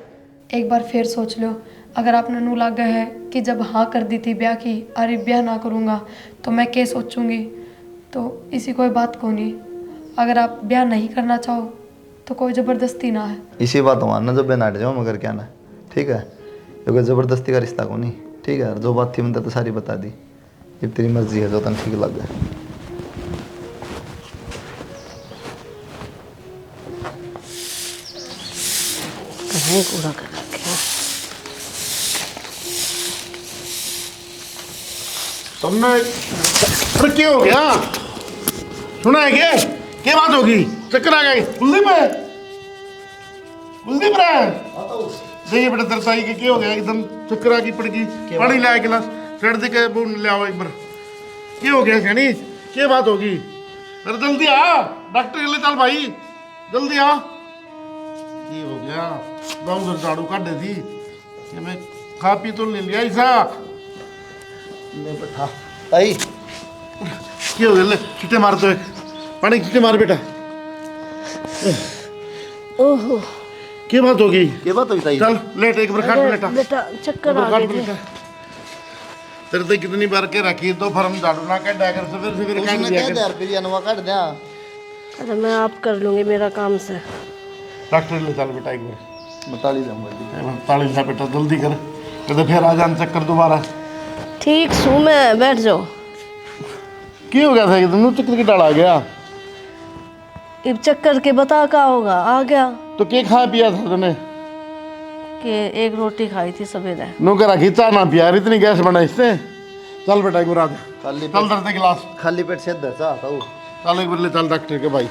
एक बार फिर सोच लो, अगर आपने नू लागा है कि जब हाँ कर दी थी ब्याह की, अरे ब्याह ना करूँगा तो मैं क्या सोचूंगी, तो इसी कोई बात को नहीं, अगर आप ब्याह नहीं करना चाहो तो कोई ज़बरदस्ती ना है। इसी बात हमारा ना जब मैं नाट जाऊँ मगर क्या ना, ठीक है, क्योंकि ज़बरदस्ती का रिश्ता को नहीं, ठीक है। जो बात थी मैंने तो सारी बता दी, ये तेरी मर्जी है जो तन ठीक लग गया। कहीं कूड़ा कर रखे। तुमने अरे क्या हो गया? सुना है क्या बात होगी? चक्कर आ गए कुलदीप है? कुलदीप रहा देखिए बेटा तरसाई के क्या हो गया? एकदम चक्कर आ गई पड़ गई। पानी लाया गिलास सेट दे के वो ले आओ एक बार। क्या हो गया सैनी? क्या बात होगी? अरे जल्दी आ, डॉक्टर के लिए चल भाई, जल्दी आ। क्या हो गया? गाँव घर झाड़ू काट दे थी कि मैं खा पी तो ले लिया ऐसा। ले बैठा ताई। क्या हो गया? ले छुट्टे मार दो, एक पानी छुट्टे मार बेटा। ओहो क्या बात होगी? क्या बात हुई ताई? चल लेट एक बार खाट लेटा। बेटा चक्कर आ गए थे। तेरे तो कितनी बार के रखी तो फर्म झाड़ू ना काट डाकर सवेरे सवेरे काट उसने दिया क्या कर। दिया रुपया नवा काट दिया। अरे मैं आप कर लूंगी मेरा काम से। डॉक्टर ले चल बेटा एक बार। बता ली जाऊंगा। ताली सा बेटा जल्दी कर, तो फिर आ जान चक्कर दोबारा। ठीक सू मैं बैठ जाओ। क्या हो गया था? एकदम चक्कर की डाल आ गया। अब चक्कर के बता का होगा, आ गया तो क्या खा पिया था तूने? कि एक रोटी खाई थी सवेरे। नो करा खींचा ना पिया, इतनी गैस बना इससे। चल बेटा एक बार आ जा। खाली चल दर्द गिलास, खाली पेट से दर चाहता हूँ। चल एक बार ले चल डॉक्टर के भाई।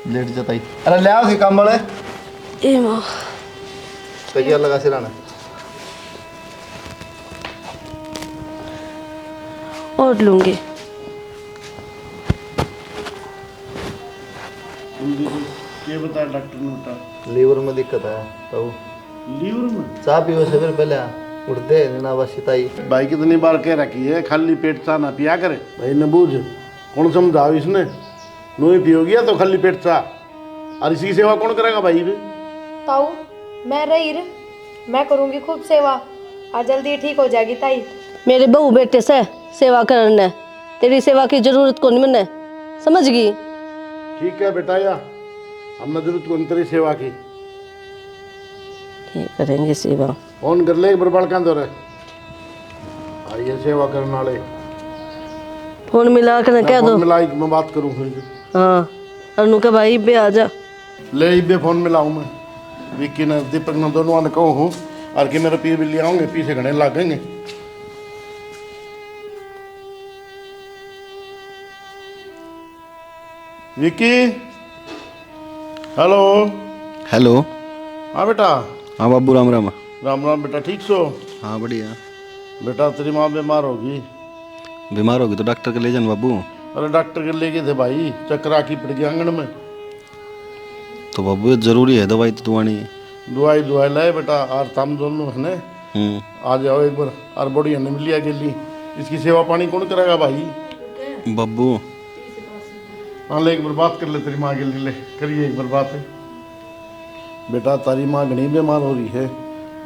लेट जाता ही। अरे ले आओ काम वाले। ए माँ तैयार लगा सिराना। और लूंगी। क्या बता डॉक्टर ने? बता लीवर में दिक्कत है तो लीवर में। चाय पियो से फिर पहले उठते ना बस ताई। भाई कितनी बार कह रखी है खाली पेट चा ना पिया करे। भाई न बूझ, कौन समझाओ इसने? नो ही पियोगी तो खाली पेट चा, और इसकी सेवा कौन करेगा भाई? ताऊ मैं रही रे, मैं करूंगी खूब सेवा, आज जल्दी ठीक हो जाएगी ताई। मेरे बहू बेटे से सेवा करने, तेरी सेवा की जरूरत कौन मैंने, समझ गई? ठीक है बेटा, या हमने जरूरत कौन तेरी सेवा की? ये करेंगे सेवा। फोन कर ले एक बार बालकां दो रे, आइए सेवा करने वाले। फोन मिला कर कह दो। फोन मिलाई मैं बात करूँ। हाँ अनु का भाई बे आ जा। ले इबे फोन मिलाऊँ मैं, विक्की ने दीपक ने दोनों ने कहूँ हूँ, और कि मेरे पी भी ले आऊँगे, पीछे घने लागेंगे। विक्की हेलो। हेलो। हाँ बेटा। हाँ बाबू राम राम। राम राम बेटा, ठीक सो? हाँ बढ़िया। बेटा तेरी माँ बीमार होगी। बीमार होगी तो डॉक्टर के ले जान बाबू। अरे डॉक्टर के ले गए थे भाई, चक्कर आकी पड़ गई आंगन में। तो बाबू ये जरूरी है दवाई तो दुआनी है। दवाई लाए बेटा, और तम दोनों है ना, आ जाओ एक बार, और बढ़िया ने मिलिया के लिए। इसकी सेवा पानी कौन करेगा भाई? बाबू हाँ ले एक बार बात कर ले तेरी माँ के लिए, ले करिए एक बार बात है। बेटा तारी माँ घनी बीमार हो रही है,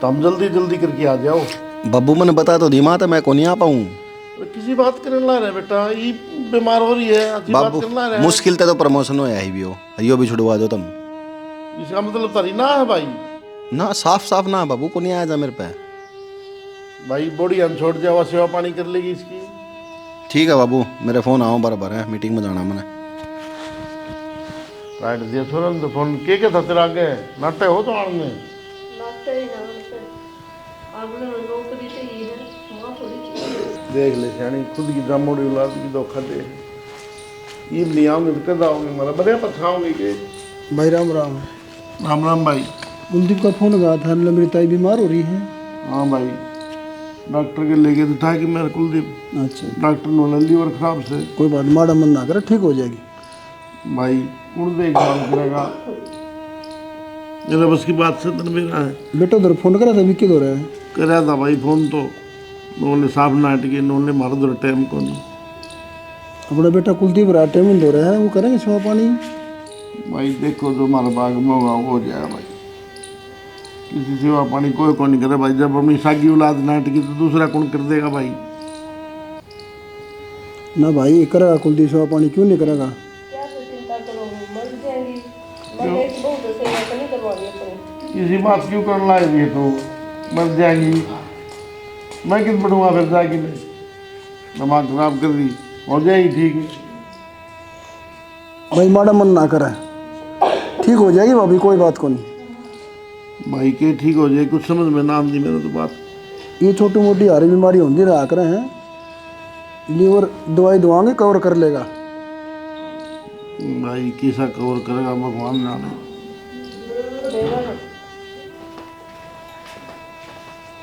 तुम जल्दी जल्दी करके आ जाओ। बाबू मैंने बता तो दी माँ तो मैं को नहीं आ पाऊँ। किसी बात करने ला रहे बेटा, ये बीमार हो रही है, अच्छी बात बाबू करने ला रहे। मुश्किल तो प्रमोशन होया ही भी हो, यो भी छुड़वा दो तुम। इसका मतलब तारी ना है भाई? ना साफ साफ ना बाबू को नहीं आया जा मेरे पे। भाई बॉडी हम छोड़ जाओ, सेवा पानी कर लेगी इसकी। ठीक है बाबू, मेरे फोन आओ बराबर है, मीटिंग में जाना मैंने। राइट दिया छोरा तो फोन के था तेरा आगे नाटे हो तो आने में। देख ले सियानी, खुद की जामोड़ी औलाद की धोखा दे। ये ले आओगे तो कद आओगे, हमारा बड़े पछाओगे के। भाई राम राम। राम राम भाई। कुलदीप का फोन गया था, मेरी ताई बीमार हो रही है। हाँ भाई, डॉक्टर के ले गए था कि मेरा कुलदीप। अच्छा डॉक्टर ने लीवर खराब से। कोई बात, माड़ा मन ना करे, ठीक हो जाएगी। भाई कौन देखभाल करेगा? ये तो बस की बात से तो मेरा है। बेटा उधर फोन करा था, विक्की दो रहा है। कराया था भाई फोन, तो उन्होंने साफ नाट के उन्होंने मार दो टाइम को नहीं। अपना बेटा कुलदीप रहा टाइम दो रहा है, वो करेंगे सेवा पानी। भाई देखो जो हमारे बाग में होगा वो हो जाएगा भाई। किसी सेवा पानी कोई कौन नहीं करे भाई। जब अपनी सागी औलाद नाट की तो दूसरा कौन कर देगा भाई? ना भाई करेगा कुलदीप सेवा पानी, क्यों नहीं करेगा? किसी बात क्यों करना है? ये तो मर जाएंगी, मैं किस बढ़ूंगा फिर जाएगी? नहीं दिमाग खराब कर दी, हो जाएगी ठीक है। भाई माड़ा मन ना करे, ठीक हो जाएगी भाभी, कोई बात को नहीं। भाई के ठीक हो जाए, कुछ समझ में ना आती मेरे तो बात। ये छोटी मोटी हरी बीमारी होती रहा करे हैं, लीवर दवाई दवाएंगे कवर कर लेगा। भाई कैसा कवर करेगा भगवान जाने।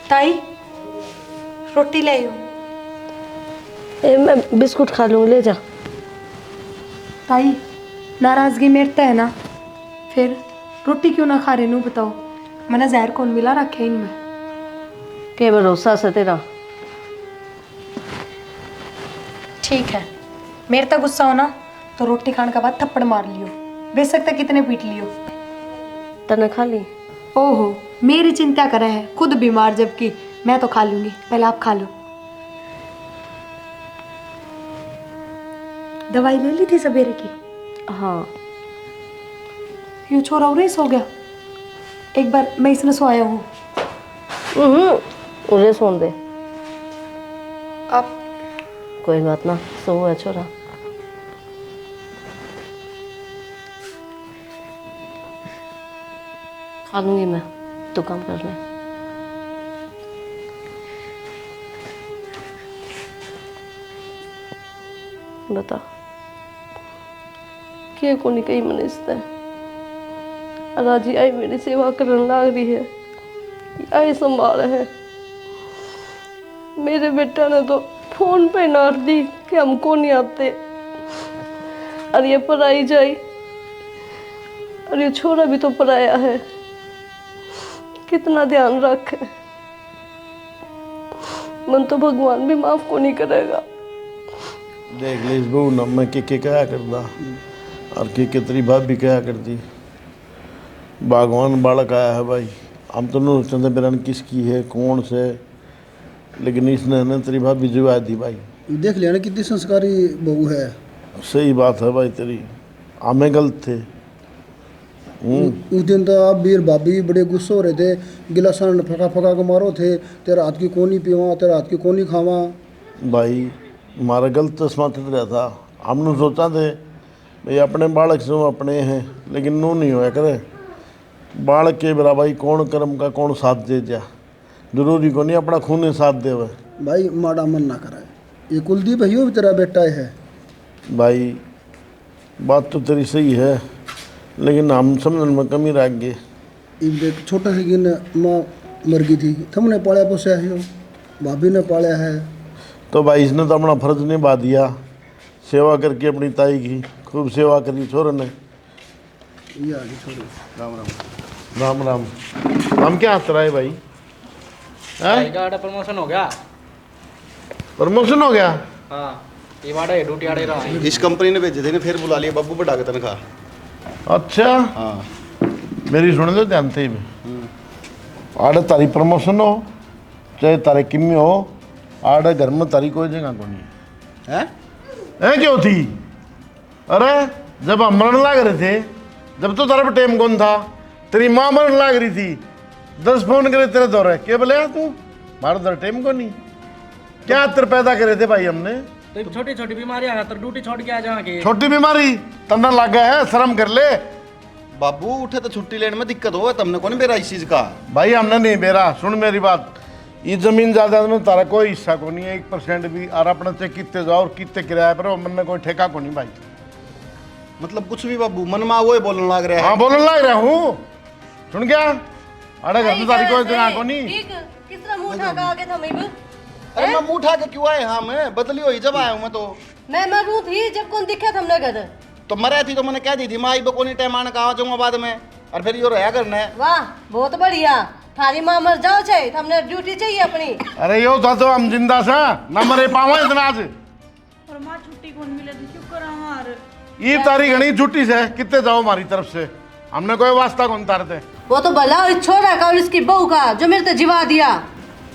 ताई रोटी ले आयो। मैं बिस्कुट खा लूँगी, ले जा। ताई नाराजगी मेरता है ना, फिर रोटी क्यों ना खा रहे नू बताओ। मैंने जहर कौन मिला रखे इनमें। के भरोसा से तेरा। ठीक है, मेरे तक गुस्सा हो ना तो रोटी खाने के बाद थप्पड़ मार लियो, बेशक तक कितने पीट लियो। तने खा ली? ओहो, मेरी चिंता कर रहे हैं, खुद बीमार, जबकि मैं तो खा लूंगी। पहले आप खा लो। दवाई ले ली थी सवेरे की? हाँ। यूँ छोरा उरे सो गया। एक बार मैं इसने सोया हूँ। उरे सोन दे। आप कोई बात ना, सो है छोरा। खा लूंगी मैं, तू काम कर ले। बता के को नहीं कही मैंने इसने। राजी आई मेरी सेवा करने लग रही है, आई संभाल है। मेरे बेटा ने तो फोन पे नार दी कि हमको नहीं आते, और ये पराई जाई, और ये छोरा भी तो पराया है। कितना ध्यान रखे, मन तो भगवान भी माफ को नहीं करेगा। देख ले इस बहू न मैं के क्या करता, और के तेरी भाभी क्या करती। भगवान बालक आया है भाई, हम तो नहीं सोचते बेरन किसकी है कौन से, लेकिन इसने ना तेरी भाभी जुआ दी भाई। देख लिया ना कितनी संस्कारी बहू है। सही बात है भाई तेरी, हमें गलत थे। उस दिन तो आप भी भाभी बड़े गुस्से हो रहे थे, गिलासा फका फका के मारो थे, तेरा हाथ की कोनी पीवा, तेरा हाथ की कोनी खावा। भाई हमारा गलत तस्मात रहा था, हमने सोचा थे भाई अपने बालक से अपने हैं, लेकिन नू नहीं होया करे। बालक के बरा भाई कौन कर्म का कौन साथ दे जा, जरूरी को नहीं अपना खून साथ दे। भाई माड़ा मन ना कराए, ये कुलदीप है, यो भी तेरा बेटा है। भाई बात तो तेरी सही है, लेकिन हम समझने में कमी रह गए। एक छोटा सी गिन माँ मर गई थी, तुमने पाला पोसा है, भाभी ने पाला है। तो भाई इसने तो अपना फर्ज निभा दिया, सेवा करके अपनी ताई की खूब सेवा करी छोर ने। ये आगे छोड़ो। राम राम। राम राम। हम क्या हाथ रहा है भाई? गाड़ा प्रमोशन हो गया। प्रमोशन हो गया? हाँ, ये वाड़ा है ड्यूटी आड़े रहा। इस कंपनी ने भेजे थे ना, फिर बुला लिया बब्बू बढ़ा के तनख्वाह। अच्छा हाँ, मेरी सुन दो ध्यान से। आड़े तारी प्रमोशन हो चाहे तारे किम्मी हो, आड़े घर में तारी कोई जगह को नहीं है। क्यों थी? अरे जब हम मरने लग रहे थे, जब तो तारे पे टेम कौन था, तेरी माँ मरने लग रही थी, 10 फोन करे तेरे दौरे क्या बोले तू मारो दर टेम को नहीं। क्या अंतर पैदा करे थे भाई हमने? तो छोटी छोटी बीमारी आ तो ड्यूटी छोड़ के आ जाएंगे। छोटी बीमारी तन्ना लग गया है, शर्म कर ले। बाबू उठे तो छुट्टी लेने में दिक्कत हो, तुमने कौन बेरा इस चीज का? भाई हमने नहीं बेरा, सुन मेरी बात, ये जमीन जायदाद में तारा कोई हिस्सा को नहीं है, 1% भी। और अपने से कितने जाओ और कितने किराए पर हो, मन में कोई ठेका को नहीं भाई। मतलब कुछ भी बाबू मन में वो बोलने लग रहा है। हाँ बोलने लग रहा हूँ, सुन क्या? अरे घर में तारी कोई जगह को नहीं। किस तरह मुंह उठा के आगे था मैं? अरे मैं मुंह उठा के क्यों आए? हाँ मैं बदली हुई जब आया हूँ मैं तो। मैं मरूं थी जब कौन दिखा था हमने घर। तो मरे थी तो मैंने कह दी थी माँ आई कोनी टाइम आने कहा जाऊंगा बाद में, और फिर यो रहा करना है। वाह बहुत बढ़िया, थारी माँ मर जाओ चाहिए, हमने ड्यूटी चाहिए अपनी। अरे यो था तो हम जिंदा सा ना मरे पावा इतना आज। और माँ छुट्टी कौन मिले तो क्यों करा मार। ये तारीख घनी छुट्टी से कितने जाओ हमारी तरफ से, हमने कोई वास्ता कौन तारते। वो तो भला और छोरा का और इसकी बहू का जो मेरे तो जिवा दिया।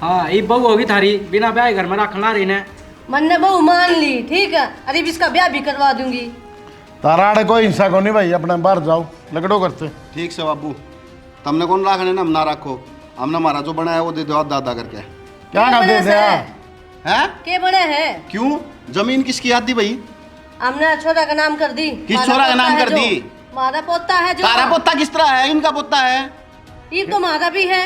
हाँ, ये बहू होगी थारी, बिना ब्याह घर में रखना रही ने। मन ने बहू मान ली, ठीक है, अरे इसका ब्याह भी करवा दूंगी। तारा आड़े कोई हिंसा को नहीं भाई, अपने बाहर जाओ लकड़ो करते। ठीक से बाबू, तुमने कौन रखने ना, हम ना रखो, हमने हमारा जो बना है वो दे दो दादा करके। क्या कर देते हैं? के बड़े हैं? क्यों जमीन किसकी याद दी भाई? हमने छोरा का नाम कर दी। किस छोरा का नाम कर दी? हमारा पोता है जो। तारा पोता किस तरह है? इनका पोता है। ये तो हमारा भी है।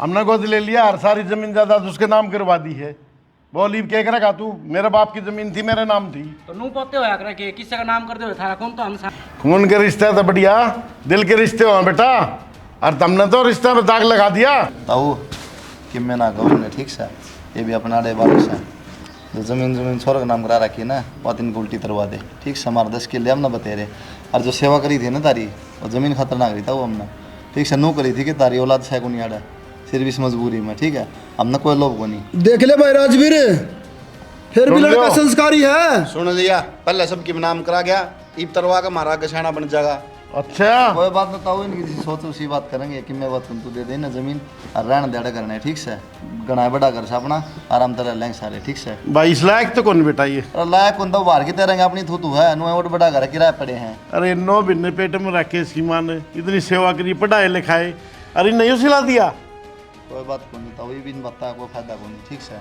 हमने गोद ले लिया और सारी जमीन जायदाद उसके नाम करवा दी है। बोल ईब क्या करेगा तू? मेरे बाप की जमीन थी, मेरे नाम थी। तो नू पोते होया करे कि किसी का नाम करते हुए था कौन तो हम खून के रिश्ते तो बढ़िया, दिल के रिश्ते हो बेटा, और तुमने तो रिश्ते में दाग लगा दिया। ताऊ कि मैं ना कहूँ ने ठीक से, ये भी अपना डे वापस है। जो जमीन छोर का नाम करा रखी है ना, वो तीन को उल्टी तरवा दे ठीक से। हमारे 10 किले हमने बते रहे, और जो सेवा करी थी ना तारी, वो जमीन खतरनाक रही था वो हमने ठीक से। नू करी थी कि तारी औलाद से को नहीं आड़ा, सिर्फ इस मजबूरी में ठीक है। हमने कोई लोभ को नहीं। देख ले भाई राजवीर, फिर भी सुन लड़का लो। संस्कारी है। सुन लिया, पहले सबकी नाम करा गया, ईब तरवा का मारा गछाना बन जाएगा। अच्छा कोई बात बताओ, इनकी किसी सोच उसी बात करेंगे कि मैं बात तू दे देना जमीन और रहने देड़ा करना है ठीक से। गना बड़ा कर अपना आराम तरह लेंगे सारे ठीक से। भाई इस लायक तो कौन बेटा ये? और लायक कौन तो बाहर की तरह अपनी थू तू है नो और बड़ा घर किराए पड़े हैं। अरे नो बिन्ने पेट में रखे सीमा ने इतनी सेवा करी, पढ़ाए लिखाए, अरे नहीं सिला दिया। कोई बात को नहीं, तो भी बता कोई फायदा को नहीं ठीक से।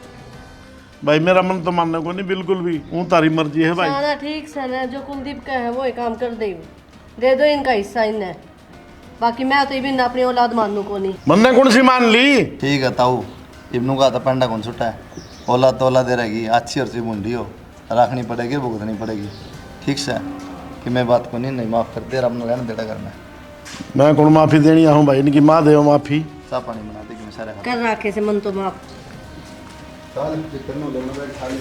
भाई मेरा मन तो मानने को नहीं बिल्कुल भी, हूँ तारी मर्जी है भाई। सारा ठीक से ना, जो कुलदीप का है वो ही काम कर दे दो इनका हिस्सा इन्हें। बाकी मैं तो ये भी अपनी औलाद मानू को नहीं। मन्ने कौन सी मान ली? ठीक है ताऊ, इब्नू का तो पेंडा कौन छुट्टा है, औलाद तो औलाद रहेगी, अच्छी और सी बूंदी हो रखनी पड़ेगी, भुगतनी पड़ेगी ठीक से। कि मैं बात को नहीं माफ़ कर दे, अपना रहने देड़ा करना है। मैं कौन माफी देनी हूँ भाई, इनकी माँ दे माफी। चा पानी बना दे कि मैं सारे कर रखे से मन तो माफ। खा ले।